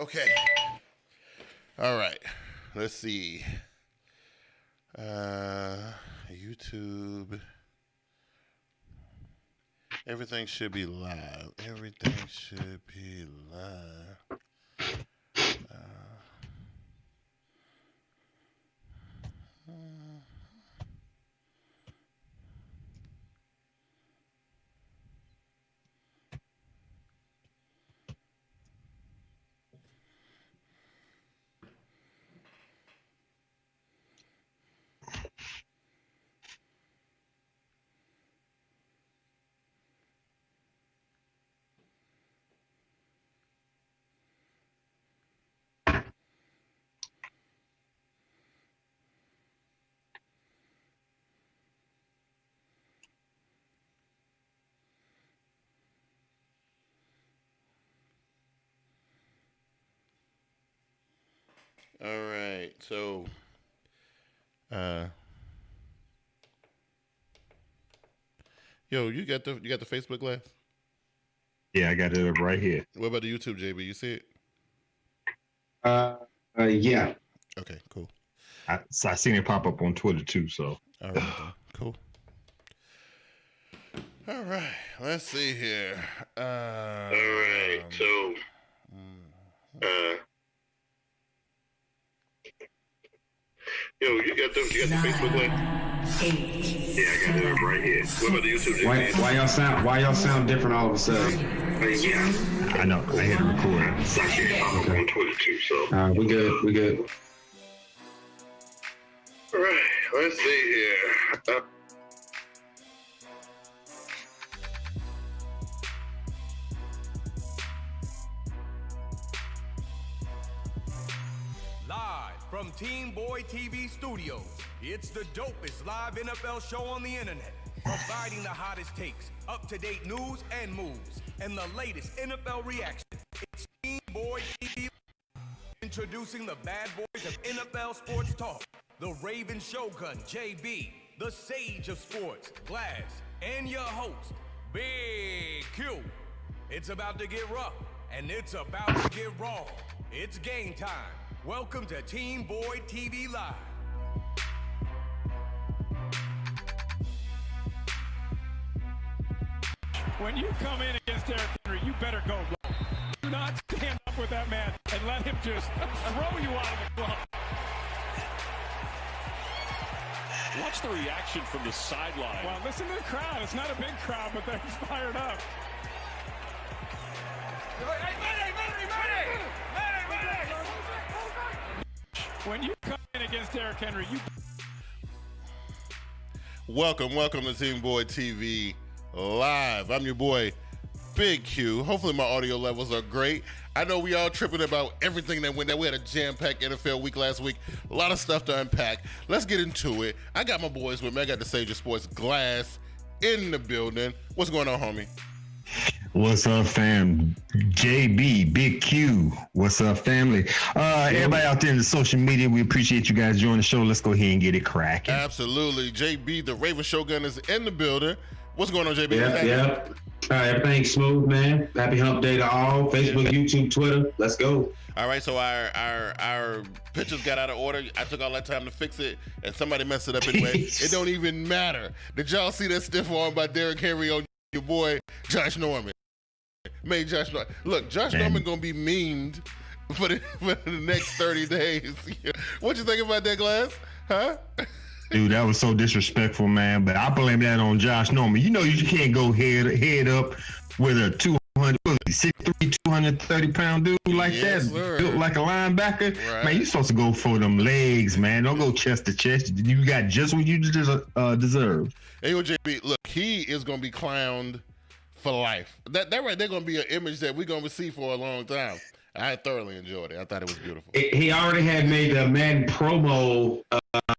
Okay. All right. Let's see. YouTube. Everything should be live. Everything should be live. All right, so yo, you got the Facebook Live? Yeah, I got it up right here. What about the YouTube, JB? You see it? Yeah. Okay, cool. I seen it pop up on Twitter too. So all right, cool. All right, let's see here. All right, so yo, you got the Facebook link? Yeah, I got it up right here. What about the YouTube? Why y'all sound different all of a sudden? Yeah, I know. I had to record it. It's actually on Twitter too. So we good. All right, let's see here. Live from TeamBoydTV Studios, it's the dopest live NFL show on the internet, providing the hottest takes, up-to-date news and moves, and the latest NFL reaction. It's TeamBoydTV. Introducing the bad boys of NFL sports talk, the Raven Shogun, JB, the Sage of Sports, Glass, and your host, Big Q. It's about to get rough, and it's about to get raw. It's game time. Welcome to TeamBoydTV Live. When you come in against Derrick Henry, you better go low. Do not stand up with that man and let him just throw you out of the club. Watch the reaction from the sideline. Well, listen to the crowd. It's not a big crowd, but they're fired up. When you come in against Derrick Henry, you... Welcome to TeamBoydTV Live. I'm your boy, Big Q. Hopefully my audio levels are great. I know we all tripping about everything that went down. We had a jam-packed NFL week last week. A lot of stuff to unpack. Let's get into it. I got my boys with me. I got the Sage of Sports, Glass, in the building. What's going on, homie? what's up, fam? JB, Big Q. What's up, family? Everybody out there in the social media, we appreciate you guys joining the show. Let's go ahead and get it cracking. Absolutely. JB, the Raven Shogun, is in the building. What's going on, JB? Yeah. Everything's smooth, man. Happy hump day to all. Facebook, YouTube, Twitter. Let's go. All right, so our pictures got out of order. I took all that time to fix it, and somebody messed it up anyway. It don't even matter. Did y'all see that stiff arm by Derrick Henry on your boy Josh Norman? Made Josh Norman. Look, Josh Norman gonna be memed for the next 30 days. What you think about that, Glass? Huh? Dude, that was so disrespectful, man. But I blame that on Josh Norman. You know you can't go head up with a 6'3", 230-pound dude like that, built like a linebacker. Right. Man, you supposed to go for them legs, man. Don't go chest to chest. You got just what you deserve. Hey, yo, JB, look, he is going to be clowned for life. That right there going to be an image that we're going to see for a long time. I thoroughly enjoyed it. I thought it was beautiful. He already had made the Madden promo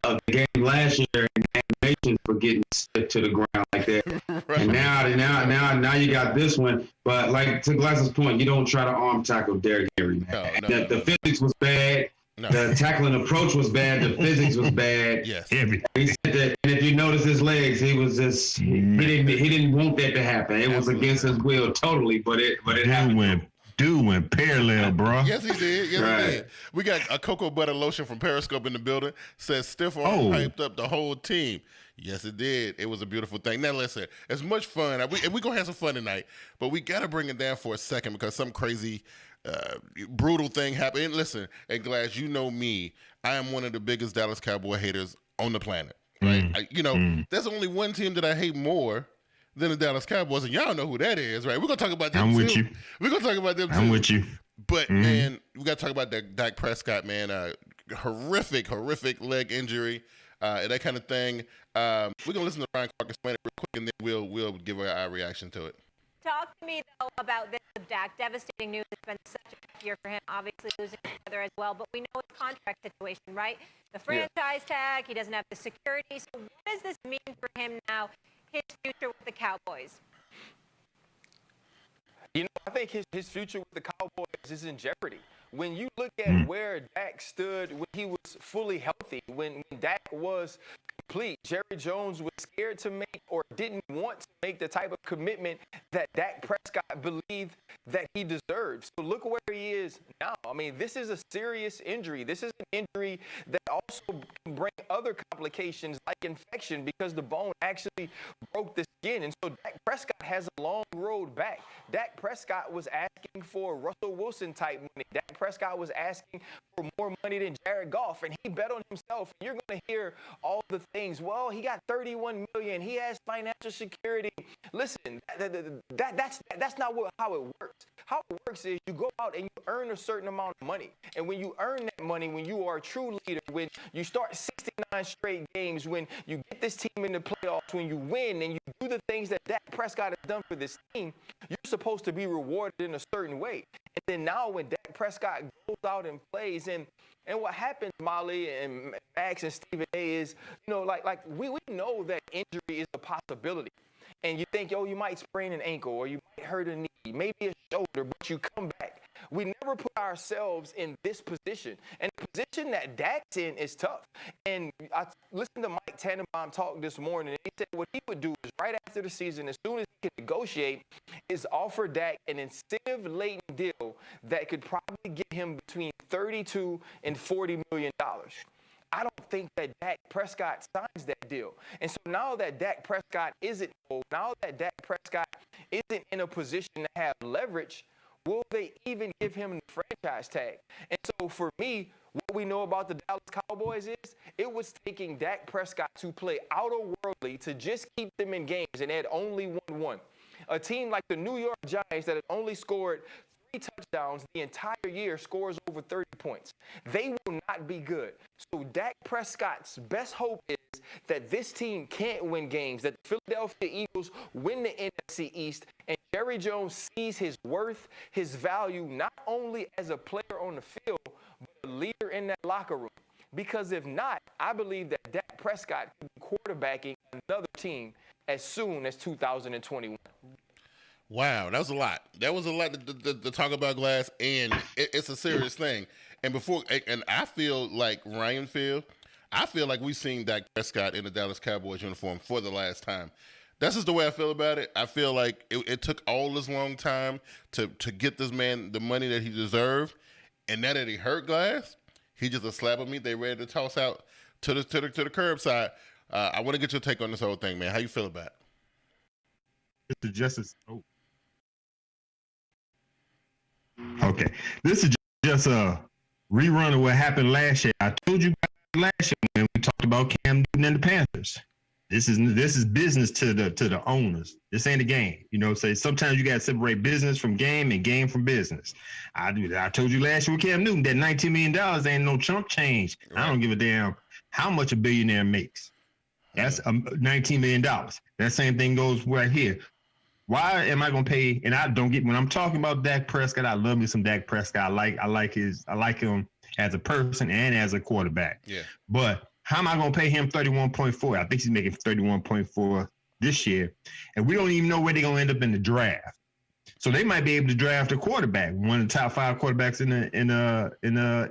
of the game last year in animation for getting stick to the ground like that. Right. And now you got this one. But like to Glass's point, you don't try to arm tackle Derrick Henry, man. The physics was bad. No. The tackling approach was bad. The physics was bad. Yes. He said that, and if you notice his legs, he was just he didn't want that to happen. It was against his will totally, but it happened. dude went parallel, bro. Yes, he did. Yes, Right. he did. We got a cocoa butter lotion from Periscope in the building. Says stiff arm hyped up the whole team. Yes, it did. It was a beautiful thing. Now, listen, as much fun. And we're going to have some fun tonight, but we got to bring it down for a second because some crazy, brutal thing happened. And listen, and Glass, you know me. I am one of the biggest Dallas Cowboy haters on the planet. Right? There's only one team that I hate more than the Dallas Cowboys, and y'all know who that is, right? We're going to talk about them I'm too. with you. We're going to talk about them too. I'm with you. But, man, we got to talk about that Dak Prescott, man. Horrific leg injury and that kind of thing. We're going to listen to Ryan Clark explain it real quick, and then we'll give our reaction to it. Talk to me, though, about this with Dak. Devastating news. It's been such a tough year for him, obviously losing his brother as well. But we know his contract situation, right? The franchise tag, he doesn't have the security. So what does this mean for him now, his future with the Cowboys? You know, I think his future with the Cowboys is in jeopardy. When you look at where Dak stood when he was fully healthy, when Dak was complete, Jerry Jones was scared to make or didn't want to make the type of commitment that Dak Prescott believed that he deserved. So look where he is now. I mean, this is a serious injury. This is an injury that also can bring other complications like infection because the bone actually broke the skin. And so Dak Prescott has a long road back. Dak Prescott was asking for Russell Wilson type money. Dak Prescott was asking for more money than Jared Goff, and he bet on himself. You're going to hear all the things. Well, he got $31 million. He has financial security. Listen, that's not how it works. How it works is you go out and you earn a certain amount of money, and when you earn that money, when you are a true leader, when you start 69 straight games, when you get this team in the playoffs, when you win and you do the things that Dak Prescott has done for this team, you're supposed to be rewarded in a certain way. And then now when Dak Prescott goes out and plays, and what happens, Molly and Max and Stephen A, is, you know, like we know that injury is a possibility. And you think, you might sprain an ankle or you might hurt a knee, maybe a shoulder, but you come back. We never put ourselves in this position. And the position that Dak's in is tough. And I listened to Mike Tannenbaum talk this morning, and he said what he would do is right after the season, as soon as he can negotiate, is offer Dak an incentive-laden deal that could probably get him between $32 and $40 million. I don't think that Dak Prescott signs that deal. And so now that Dak Prescott isn't old, now that Dak Prescott isn't in a position to have leverage, will they even give him the franchise tag? And so for me, what we know about the Dallas Cowboys is it was taking Dak Prescott to play outer-worldly to just keep them in games, and they had only won. A team like the New York Giants that had only scored 3 touchdowns the entire year scores over 30 points. They will not be good. So Dak Prescott's best hope is that this team can't win games, that the Philadelphia Eagles win the NFC East, and Jerry Jones sees his worth, his value, not only as a player on the field, but a leader in that locker room. Because if not, I believe that Dak Prescott could be quarterbacking another team as soon as 2021. Wow, that was a lot. That was a lot to talk about, Glass, and it's a serious thing. And I feel like Ryan I feel like we've seen Dak Prescott in the Dallas Cowboys uniform for the last time. That's just the way I feel about it. I feel like it took all this long time to get this man the money that he deserved, and now that he hurt, Glass, he just a slap of meat they ready to toss out to the curbside. I want to get your take on this whole thing, man. How you feel about it? Mr. Justice. Oh. Okay, this is just a rerun of what happened last year. I told you last year when we talked about Cam Newton and the Panthers. This is business to the owners. This ain't a game. You know, say sometimes you gotta separate business from game and game from business. I do that. I told you last year with Cam Newton that $19 million ain't no chump change. Right. I don't give a damn how much a billionaire makes. That's $19 million. That same thing goes right here. Why am I gonna pay? And I don't get when I'm talking about Dak Prescott. I love me some Dak Prescott. I like him as a person and as a quarterback. Yeah. But how am I gonna pay him 31.4? I think he's making 31.4 this year, and we don't even know where they're gonna end up in the draft. So they might be able to draft a quarterback, one of the top 5 quarterbacks in the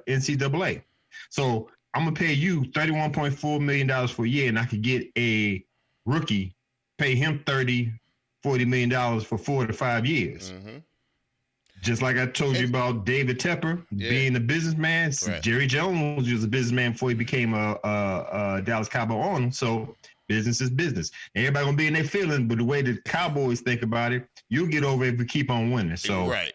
NCAA. So I'm gonna pay you $31.4 million for a year, and I could get a rookie, pay him $40 million for 4 to 5 years. Mm-hmm. Just like I told you about David Tepper being a businessman, Jerry Jones was a businessman before he became a Dallas Cowboy owner. So business is business. Everybody gonna be in their feelings, but the way the Cowboys think about it, you'll get over it if we keep on winning. So I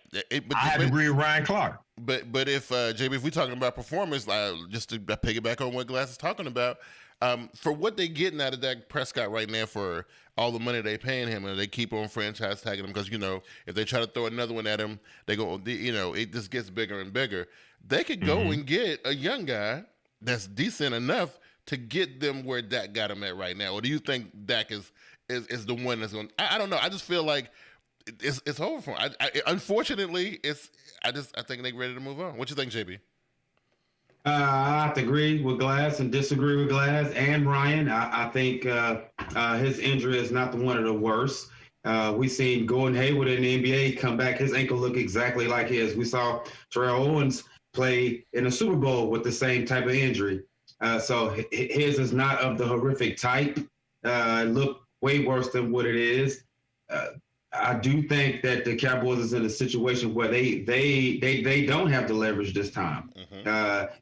have to agree with Ryan Clark. But if JB, if we're talking about performance, just to piggyback on what Glass is talking about, for what they getting out of Dak Prescott right now for all the money they paying him, and they keep on franchise tagging him because, you know, if they try to throw another one at him, they go, you know, it just gets bigger and bigger. They could go and get a young guy that's decent enough to get them where Dak got him at right now. Or do you think Dak is the one that's going? I don't know. I just feel like it's over for him. Unfortunately, I think they're ready to move on. What you think, JB? I have to agree with Glass and disagree with Glass and Ryan. I think his injury is not one of the worst. We seen Gordon Hayward in the NBA come back. His ankle looked exactly like his. We saw Terrell Owens play in a Super Bowl with the same type of injury. So his is not of the horrific type. It looked way worse than what it is. I do think that the Cowboys is in a situation where they don't have the leverage this time.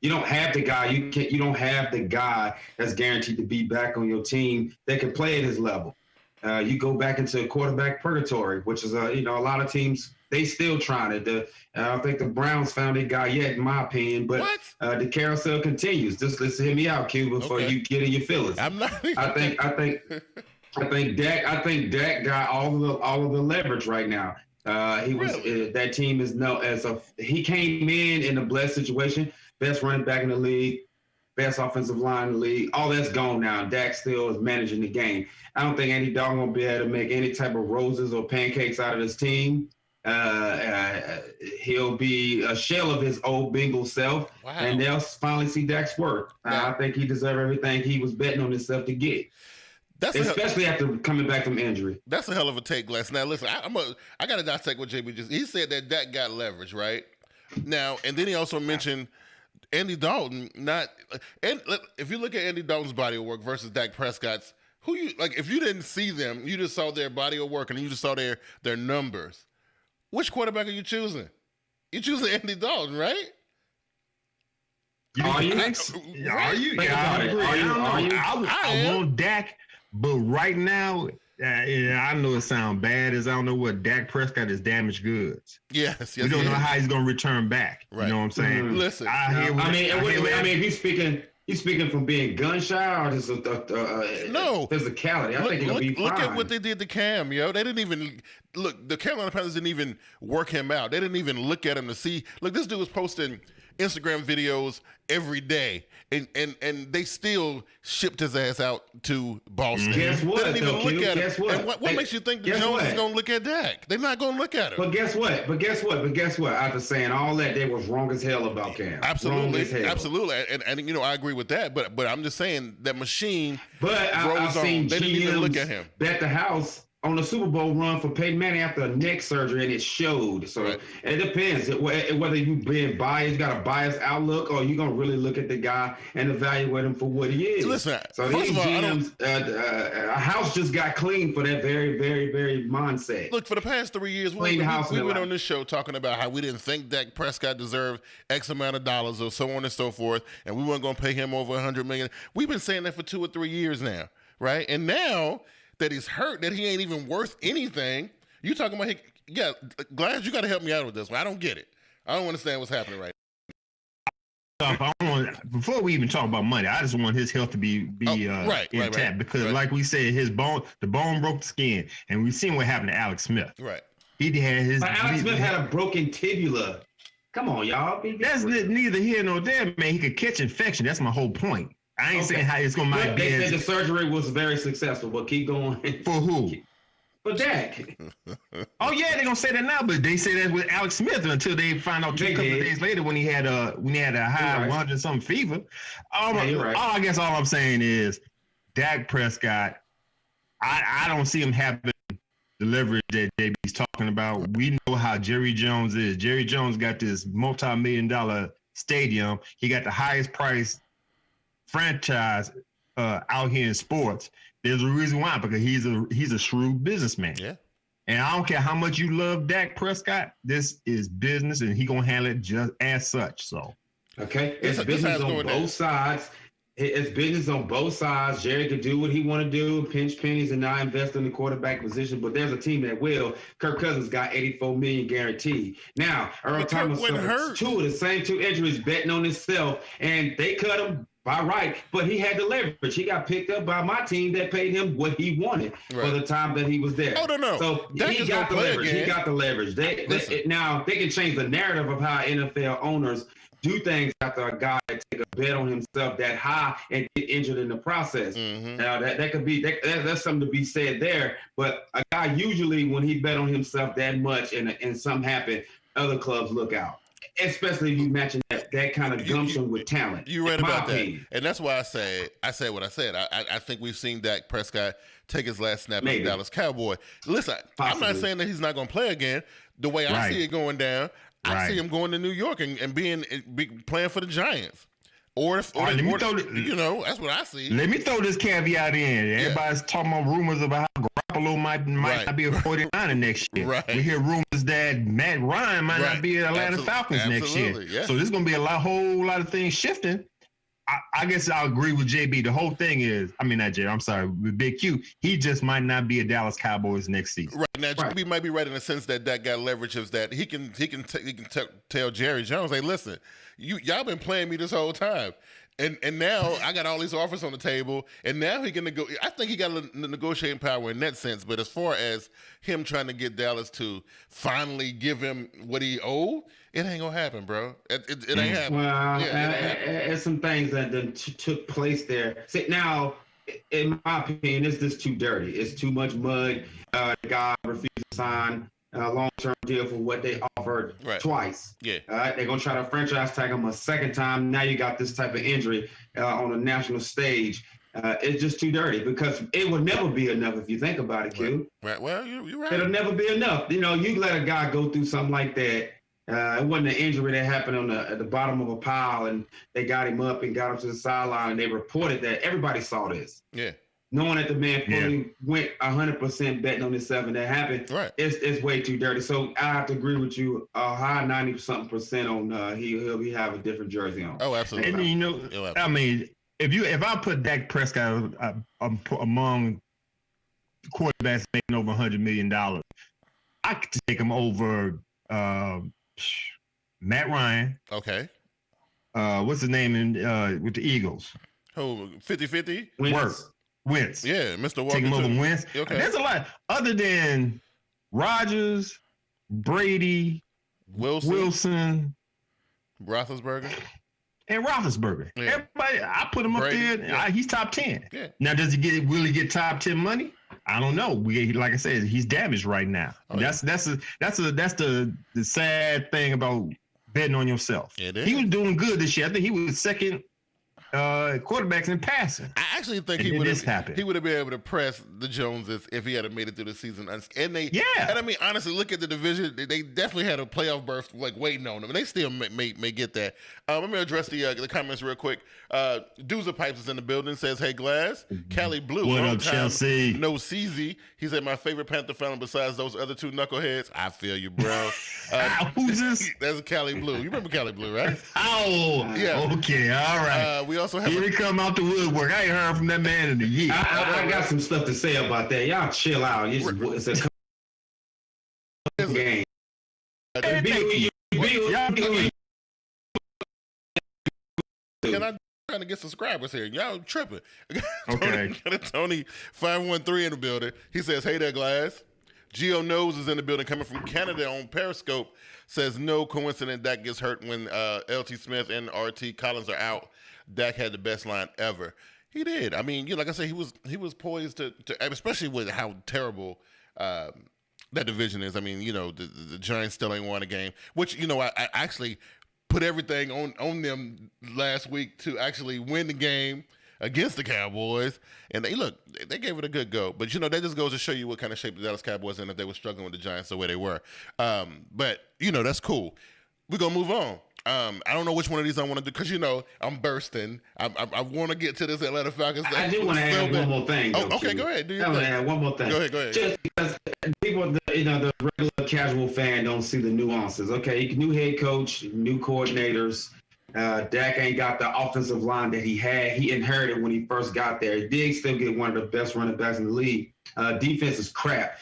You don't have the guy. You don't have the guy that's guaranteed to be back on your team that can play at his level. You go back into quarterback purgatory, which is a lot of teams, they still trying it. I don't think the Browns found a guy yet, in my opinion. But the carousel continues. Just listen, hear me out, Q, before you get in your feelings. I'm not. I think Dak got all of the leverage right now. That team is he came in a blessed situation, best running back in the league, best offensive line in the league. All that's gone now. Dak still is managing the game. I don't think Andy Dalton will be able to make any type of roses or pancakes out of this team. He'll be a shell of his old Bengal self, and they'll finally see Dak's work. I think he deserves everything he was betting on himself to get. Especially after coming back from injury. That's a hell of a take, Glass. Now, listen, I got to dissect what JB just. He said that Dak got leverage, right? Now, and then he also mentioned Andy Dalton. If you look at Andy Dalton's body of work versus Dak Prescott's, if you didn't see them, you just saw their body of work and you just saw their numbers. Which quarterback are you choosing? You're choosing Andy Dalton, right? Are you? I want Dak. But right now, I know it sounds bad. I don't know what Dak Prescott is damaged goods. Yes. We don't know how he's going to return back. Right. You know what I'm saying? Listen, he's speaking from being gun shy or just physicality. I think he'll be fine. Look at what they did to Cam, yo. They didn't even look. The Carolina Panthers didn't even work him out. They didn't even look at him to see. Look, this dude was posting Instagram videos every day, and they still shipped his ass out to Boston. Guess what? They didn't even look at him. And what makes you think Jones is going to look at Dak? They're not going to look at him. But guess what? After saying all that, they was wrong as hell about Cam. Absolutely. And I agree with that. But I'm just saying that machine. But I've seen they didn't even look at him. Bet the house on the Super Bowl run for Peyton Manning after a neck surgery, and it showed. So it depends whether you being biased, got a biased outlook, or you gonna really look at the guy and evaluate him for what he is. Listen, so first of all, GMs, a house just got clean for that very, very, very mindset. Look, for the past 3 years, we went on this show talking about how we didn't think Dak Prescott deserved X amount of dollars or so on and so forth, and we weren't gonna pay him over $100 million. We've been saying that for 2 or 3 years now, right? And now that he's hurt, that he ain't even worth anything. You talking about, Glass, you got to help me out with this one. I don't get it. I don't understand what's happening right now. Before we even talk about money, I just want his health to be intact because, like we said, the bone broke the skin, and we've seen what happened to Alex Smith. Right. Alex Smith had a broken tibula. Come on, y'all. That's neither here nor there, man. He could catch infection. That's my whole point. I ain't saying how it's going to be. They said the surgery was very successful, but keep going. For who? For Dak. Oh yeah, they don't say that now, but they say that with Alex Smith until they find out a couple of days later when he had a high 100-something fever. I guess all I'm saying is Dak Prescott. I don't see him having the leverage that JB's talking about. We know how Jerry Jones is. Jerry Jones got this multi-million-dollar stadium. He got the highest price franchise out here in sports. There's a reason why, because he's a shrewd businessman. Yeah. And I don't care how much you love Dak Prescott, this is business, and he gonna handle it just as such. So, okay, it's business on both sides. It's business on both sides. Jerry could do what he want to do, pinch pennies, and not invest in the quarterback position. But there's a team that will. Kirk Cousins got $84 million guaranteed. Now, Earl Thomas suffered two injuries, betting on himself, and they cut him by right. But he had the leverage. He got picked up by my team that paid him what he wanted for the time that he was there. Oh no! So he got the leverage. He got the leverage. Now they can change the narrative of how NFL owners do things after a guy that take a bet on himself that high and get injured in the process. Now that could be that's something to be said there. But a guy usually when he bet on himself that much and something happen, other clubs look out. Especially if you matching that kind of gumption with talent. You read about that, and that's why I said what I said. I think we've seen Dak Prescott take his last snap as a Dallas Cowboy. Listen, I'm not saying that he's not going to play again. The way I see it going down, I see him going to New York and playing for the Giants. That's what I see. Let me throw this caveat in. Everybody's talking about rumors about how Garoppolo might not be a 49er next year. Right. We hear rumors that Matt Ryan might not be at Atlanta Falcons next year. Yeah. So there's going to be a whole lot of things shifting. I guess I'll agree with JB. The whole thing is, not JB, I'm sorry, with Big Q, he just might not be a Dallas Cowboys next season. Right. Now, JB might be right in the sense that got leverage is that he can tell Jerry Jones, hey, listen, y'all been playing me this whole time. And now I got all these offers on the table, and now he can negotiate. I think he got a negotiating power in that sense. But as far as him trying to get Dallas to finally give him what he owed, it ain't gonna happen, bro. It ain't happening. Well, there's some things that took place there. See, now, in my opinion, it's just too dirty. It's too much mud. The guy refused to sign a long-term deal for what they offered twice. Yeah. They're going to try to franchise tag him a second time. Now you got this type of injury on a national stage. It's just too dirty because it will never be enough if you think about it, Q. Right. Well, you're right. It'll never be enough. You let a guy go through something like that. It wasn't an injury that happened at the bottom of a pile and they got him up and got him to the sideline and they reported that. Everybody saw this. Yeah. Knowing that the man fully went 100% betting on himself and that happened, it's way too dirty. So I have to agree with you, a high 90% on he'll have a different jersey on. Oh, absolutely. And if I put Dak Prescott among quarterbacks making over $100 million, I could take him over Matt Ryan. Okay. What's his name with the Eagles? Oh, 50-50? Wentz. Yeah, Mr. Walker. Take him over Wentz. Okay. There's a lot. Other than Rodgers, Brady, Wilson, Roethlisberger. And Roethlisberger. Yeah. Everybody, I put him Brady, up there. He's top 10. Yeah. Now, does he really get top 10 money? I don't know. Like I said, he's damaged right now. That's the sad thing about betting on yourself. It is. He was doing good this year. I think he was second quarterbacks in passing. I actually think he would have been able to press the Joneses if he had made it through the season. And honestly, look at the division. They definitely had a playoff berth waiting on them, and they still may get that. Let me address the comments real quick. Doozer Pipes is in the building. Says, "Hey, Glass, Cali Blue. What up, Chelsea? No CZ. He said my favorite Panther fan besides those other two knuckleheads. I feel you, bro. Who's this? That's Cali Blue. You remember Cali Blue, right? Oh, yeah. Okay, all right. We also have here he come out the woodwork. I ain't heard from that man in a year. I got some stuff to say about that. Y'all chill out. It's a game. Can I trying to get subscribers here? Y'all tripping. Okay. Tony 513 in the building. He says, "Hey there, Glass." Geo Nose is in the building, coming from Canada on Periscope. Says, "No coincidence Dak gets hurt when LT Smith and RT Collins are out. Dak had the best line ever." He did. I mean, like I said, he was poised to especially with how terrible that division is. I mean, the Giants still ain't won a game, which I actually put everything on them last week to actually win the game against the Cowboys, and they gave it a good go. But that just goes to show you what kind of shape the Dallas Cowboys in if they were struggling with the Giants the way they were. But that's cool. We're gonna move on. I don't know which one of these I want to do because I'm bursting. I want to get to this Atlanta Falcons. I do want to add one more thing. Oh, okay, go ahead. Do your thing. Add one more thing. Go ahead. Just because people, the regular casual fan don't see the nuances. Okay, new head coach, new coordinators. Dak ain't got the offensive line that he inherited when he first got there. He did still get one of the best running backs in the league. Defense is crap.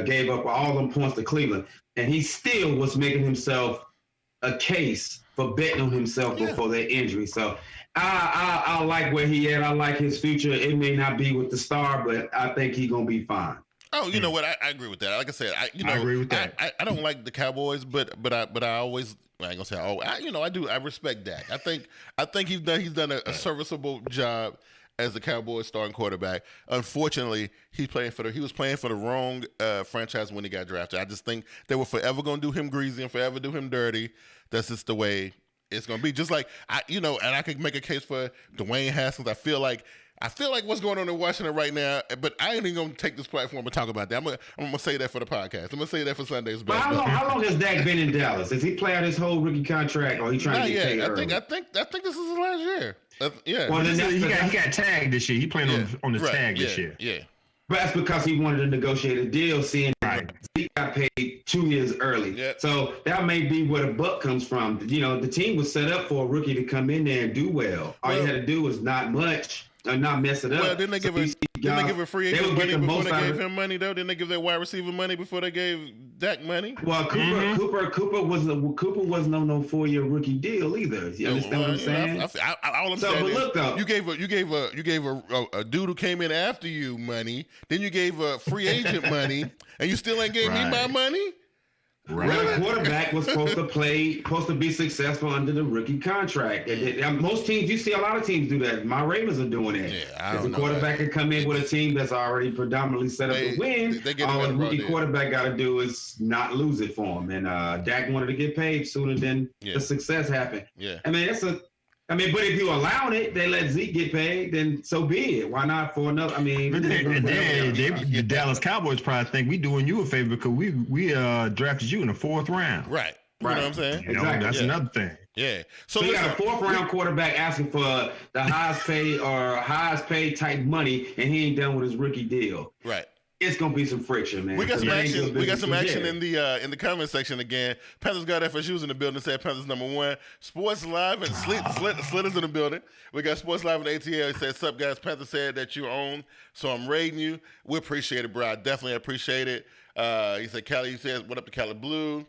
Gave up all them points to Cleveland, and he still was making himself a case for betting on himself before that injury. So I like where he at. I like his future. It may not be with the star, but I think he's gonna be fine. Oh, you know what? I agree with that. Like I said, I agree with that. I don't like the Cowboys, but I always, I ain't gonna say I do. I respect Dak. I think he's done a serviceable job as the Cowboys starting quarterback. Unfortunately, he was playing for the wrong franchise when he got drafted. I just think they were forever gonna do him greasy and forever do him dirty. That's just the way it's gonna be. Just like and I could make a case for Dwayne Haskins. I feel like what's going on in Washington right now, but I ain't even gonna take this platform and talk about that. I'm gonna say that for the podcast. I'm gonna say that for Sunday's best. How long has Dak been in Dallas? Has he played out his whole rookie contract, or he trying to get paid early? I think this is his last year. Yeah. Well, he got tagged this year. He playing on the tag this year. Yeah. But that's because he wanted to negotiate a deal, seeing that he got paid 2 years early. Yep. So that may be where the buck comes from. The team was set up for a rookie to come in there and do well. All you had to do was not much. Not mess it up. Well, didn't they give a free agent money before they gave him money though? Didn't they give their wide receiver money before they gave Dak money? Well, Cooper wasn't on no 4-year rookie deal either. You understand what I'm saying? All I'm saying is you gave a dude who came in after you money, then you gave a free agent money, and you still ain't gave me my money. Right. Well, the quarterback was supposed to be successful under the rookie contract. And most teams, you see a lot of teams do that. My Ravens are doing it. Yeah, if the quarterback can come in with a team that's already predominantly set up to win, all the rookie quarterback got to do is not lose it for him. And Dak wanted to get paid sooner than the success happened. Yeah. But if you allow it, they let Zeke get paid, then so be it. Why not for another? The Dallas Cowboys probably think we doing you a favor because we drafted you in the 4th round. Right. You know what I'm saying? Exactly. That's another thing. Yeah. So you got a 4th round quarterback asking for the highest paid type money, and he ain't done with his rookie deal. Right. It's gonna be some friction, man. We got some action in the comment section again. Panthers got FSU's in the building. Said Panthers #1. Sports Live and Slitter's in the building. We got Sports Live and ATL. He said, "Sup guys? Panthers said that you own, so I'm raiding you. We appreciate it, bro. I definitely appreciate it." He said, "Cali." He said, "What up to Cali Blue?"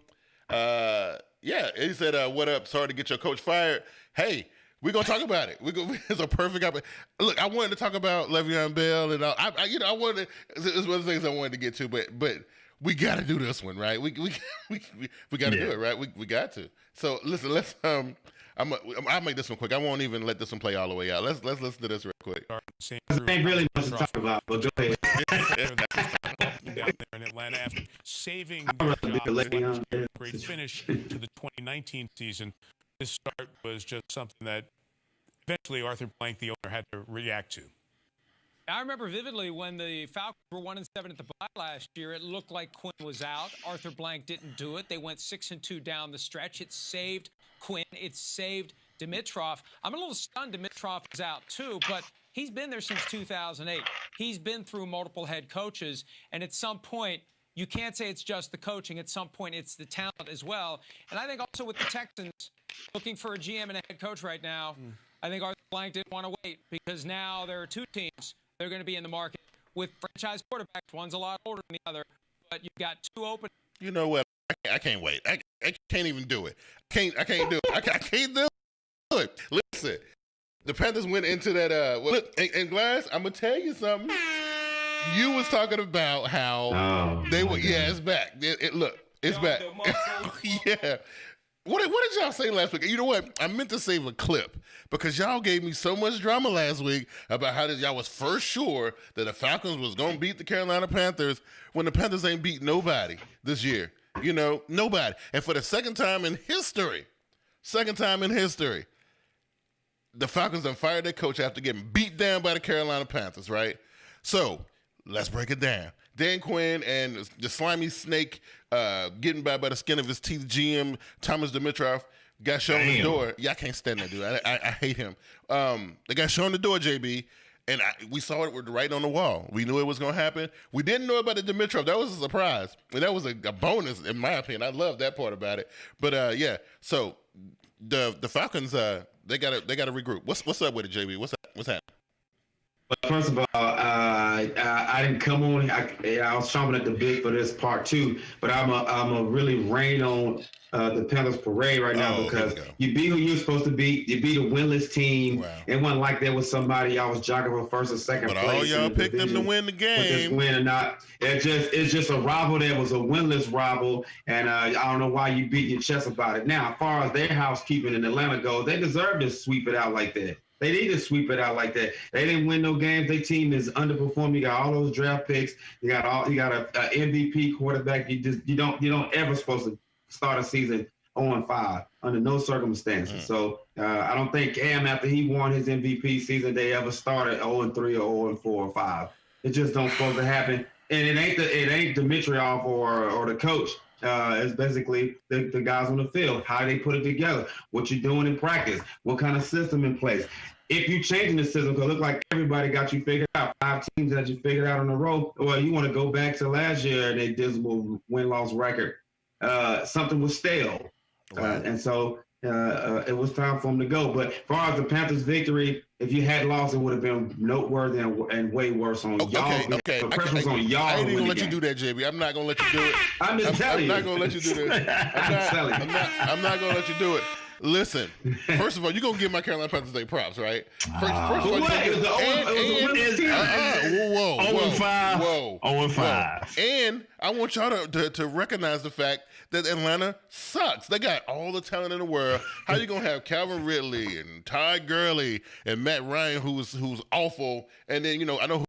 He said, "What up? Sorry to get your coach fired." Hey. We're gonna talk about it. It's a perfect opportunity. Look, I wanted to talk about Le'Veon Bell, and I wanted. It's one of the things I wanted to get to, but we got to do this one, right? We got to do it, right? We got to. So listen, let's I'll make this one quick. I won't even let this one play all the way out. Let's listen to this real quick. Ain't really much to talk about, but go ahead. Down there in Atlanta after saving the great finish to the 2019 season. This start was just something that eventually Arthur Blank, the owner, had to react to. I remember vividly when the Falcons were 1-7 at the bye last year. It looked like Quinn was out. Arthur Blank didn't do it. They went 6-2 down the stretch. It saved Quinn. It saved Dimitroff. I'm a little stunned Dimitroff is out too, but he's been there since 2008. He's been through multiple head coaches, and at some point, you can't say it's just the coaching. At some point, it's the talent as well. And I think also with the Texans looking for a GM and a head coach right now, I think Arthur Blank didn't want to wait because now there are 2 teams that are going to be in the market with franchise quarterbacks. One's a lot older than the other, but you've got 2 open. You know what? I can't wait. I can't even do it. I can't do it. I can't do it. Listen, the Panthers went into that. Look, and Glass, I'm going to tell you something. You was talking about how they were. Yeah, it's back. Look, it's back. Yeah. What did y'all say last week? You know what? I meant to save a clip because y'all gave me so much drama last week about how y'all was first sure that the Falcons was going to beat the Carolina Panthers when the Panthers ain't beat nobody this year. Nobody. And for the second time in history, the Falcons done fired their coach after getting beat down by the Carolina Panthers, right? So, let's break it down. Dan Quinn and the slimy snake getting by the skin of his teeth GM Thomas Dimitroff got shown the door. Yeah, I can't stand that dude. I hate him. They got shown the door, JB. And we saw it right on the wall. We knew it was going to happen. We didn't know about the Dimitrov. That was a surprise. And that was a bonus, in my opinion. I love that part about it. But, yeah, so the Falcons, they got to regroup. What's up with it, JB? What's happening? First of all, I didn't come on. I was chomping at the bit for this part too, but I'm a really rain on the Panthers parade right now because you beat who you're supposed to beat. You beat a winless team. Wow. It wasn't like there was somebody y'all was jogging for first or second place. But all y'all picked them to win the game. Win or not, it's just a rival that was a winless rival, and I don't know why you beat your chest about it. Now, as far as their housekeeping in Atlanta goes, they deserve to sweep it out like that. They need to sweep it out like that. They didn't win no games. Their team is underperforming. You got all those draft picks. You got a MVP quarterback. You don't ever supposed to start a season 0-5 under no circumstances. So I don't think Cam, after he won his MVP season, they ever started 0-3 or 0-4 or 5. It just don't supposed to happen. And it ain't Dimitrov or the coach. It's basically the guys on the field, how they put it together, what you're doing in practice, what kind of system in place. If you're changing the system, because it look like everybody got you figured out, 5 teams that you figured out on the road, well, you want to go back to last year and their dismal win-loss record. Something was stale. And so it was time for them to go. But as far as the Panthers' victory, if you had lost, it would have been noteworthy and way worse on y'all. Okay. The pressure was on y'all. I ain't even gonna let you do that, JB. I'm not gonna let you do it. I'm not gonna let you do that. I'm not gonna let you do it. Listen, first of all, you're going to give my Carolina Panthers their props, right? First of all, whoa. 0-5. And I want y'all to recognize the fact that Atlanta sucks. They got all the talent in the world. How you going to have Calvin Ridley and Ty Gurley and Matt Ryan, who's awful, and then, I know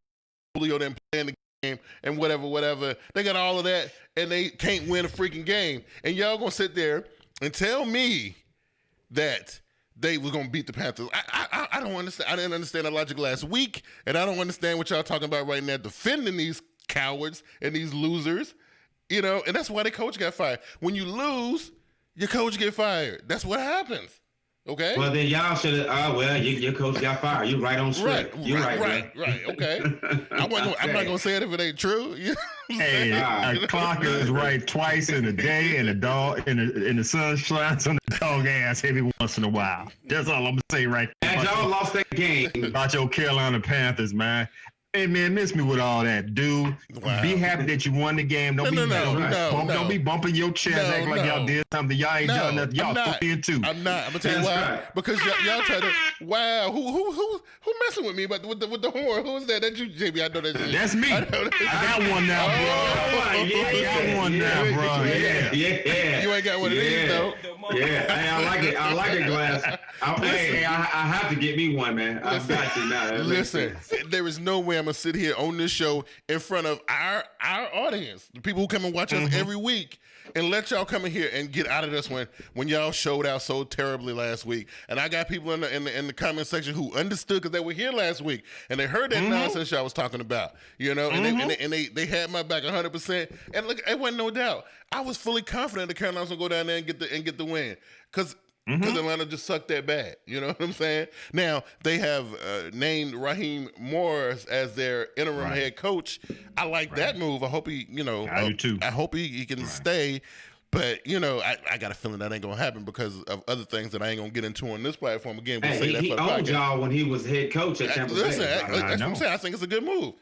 Julio didn't play in the game and whatever. They got all of that, and they can't win a freaking game. And y'all going to sit there and tell me that they were going to beat the Panthers. I don't understand. I didn't understand the logic last week, and I don't understand what y'all talking about right now, defending these cowards and these losers, and that's why the coach got fired. When you lose, your coach get fired. That's what happens. Okay. Well, then y'all should have. Your coach got fired. You're right on script. Right. Okay. I'm not gonna say it if it ain't true. Hey, a clock is right twice in a day, and the dog and the sun shines on the dog ass every once in a while. That's all I'm gonna say right there. And y'all lost that game about your Carolina Panthers, man. Hey, man, miss me with all that, dude. Wow. Be happy that you won the game. Don't be bumping your chest, acting like y'all did something. Y'all ain't done nothing. Y'all 3-2. I'm not. I'm gonna tell you why. Right. Because y'all try to. Wow, who messing with me? But with the horn, who's that? That's you, JB. I know that's you. That's me. I got one now, bro. I got one now, bro. Yeah. You ain't got one of these though. Yeah, hey, I like it, Glass. I have to get me one, man. I've got to now. Listen, there is no way I'm gonna sit here on this show in front of our audience, the people who come and watch us every week, and let y'all come in here and get out of this when y'all showed out so terribly last week. And I got people in the comment section who understood because they were here last week and they heard that nonsense y'all was talking about, and they had my back 100%. And look, it wasn't no doubt. I was fully confident the Carolinas would go down there and get the win because Atlanta just sucked that bad. You know what I'm saying? Now, they have named Raheem Morris as their interim head coach. I like that move. I hope he, I do too. I hope he can stay. But, I got a feeling that ain't going to happen because of other things that I ain't going to get into on this platform. Again, we'll say that for the podcast. He owned y'all when he was head coach at Tampa Bay. Listen, that's what I'm saying. I think it's a good move.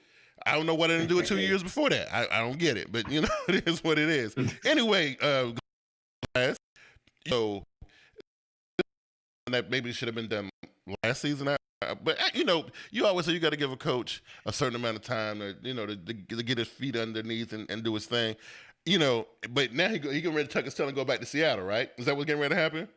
I don't know why they didn't do it 2 years before that. I don't get it. But, it is what it is. Anyway, that maybe should have been done last season. But, you always say you got to give a coach a certain amount of time to get his feet underneath and do his thing. But now he getting ready to tuck his tail and go back to Seattle, right? Is that what's getting ready to happen?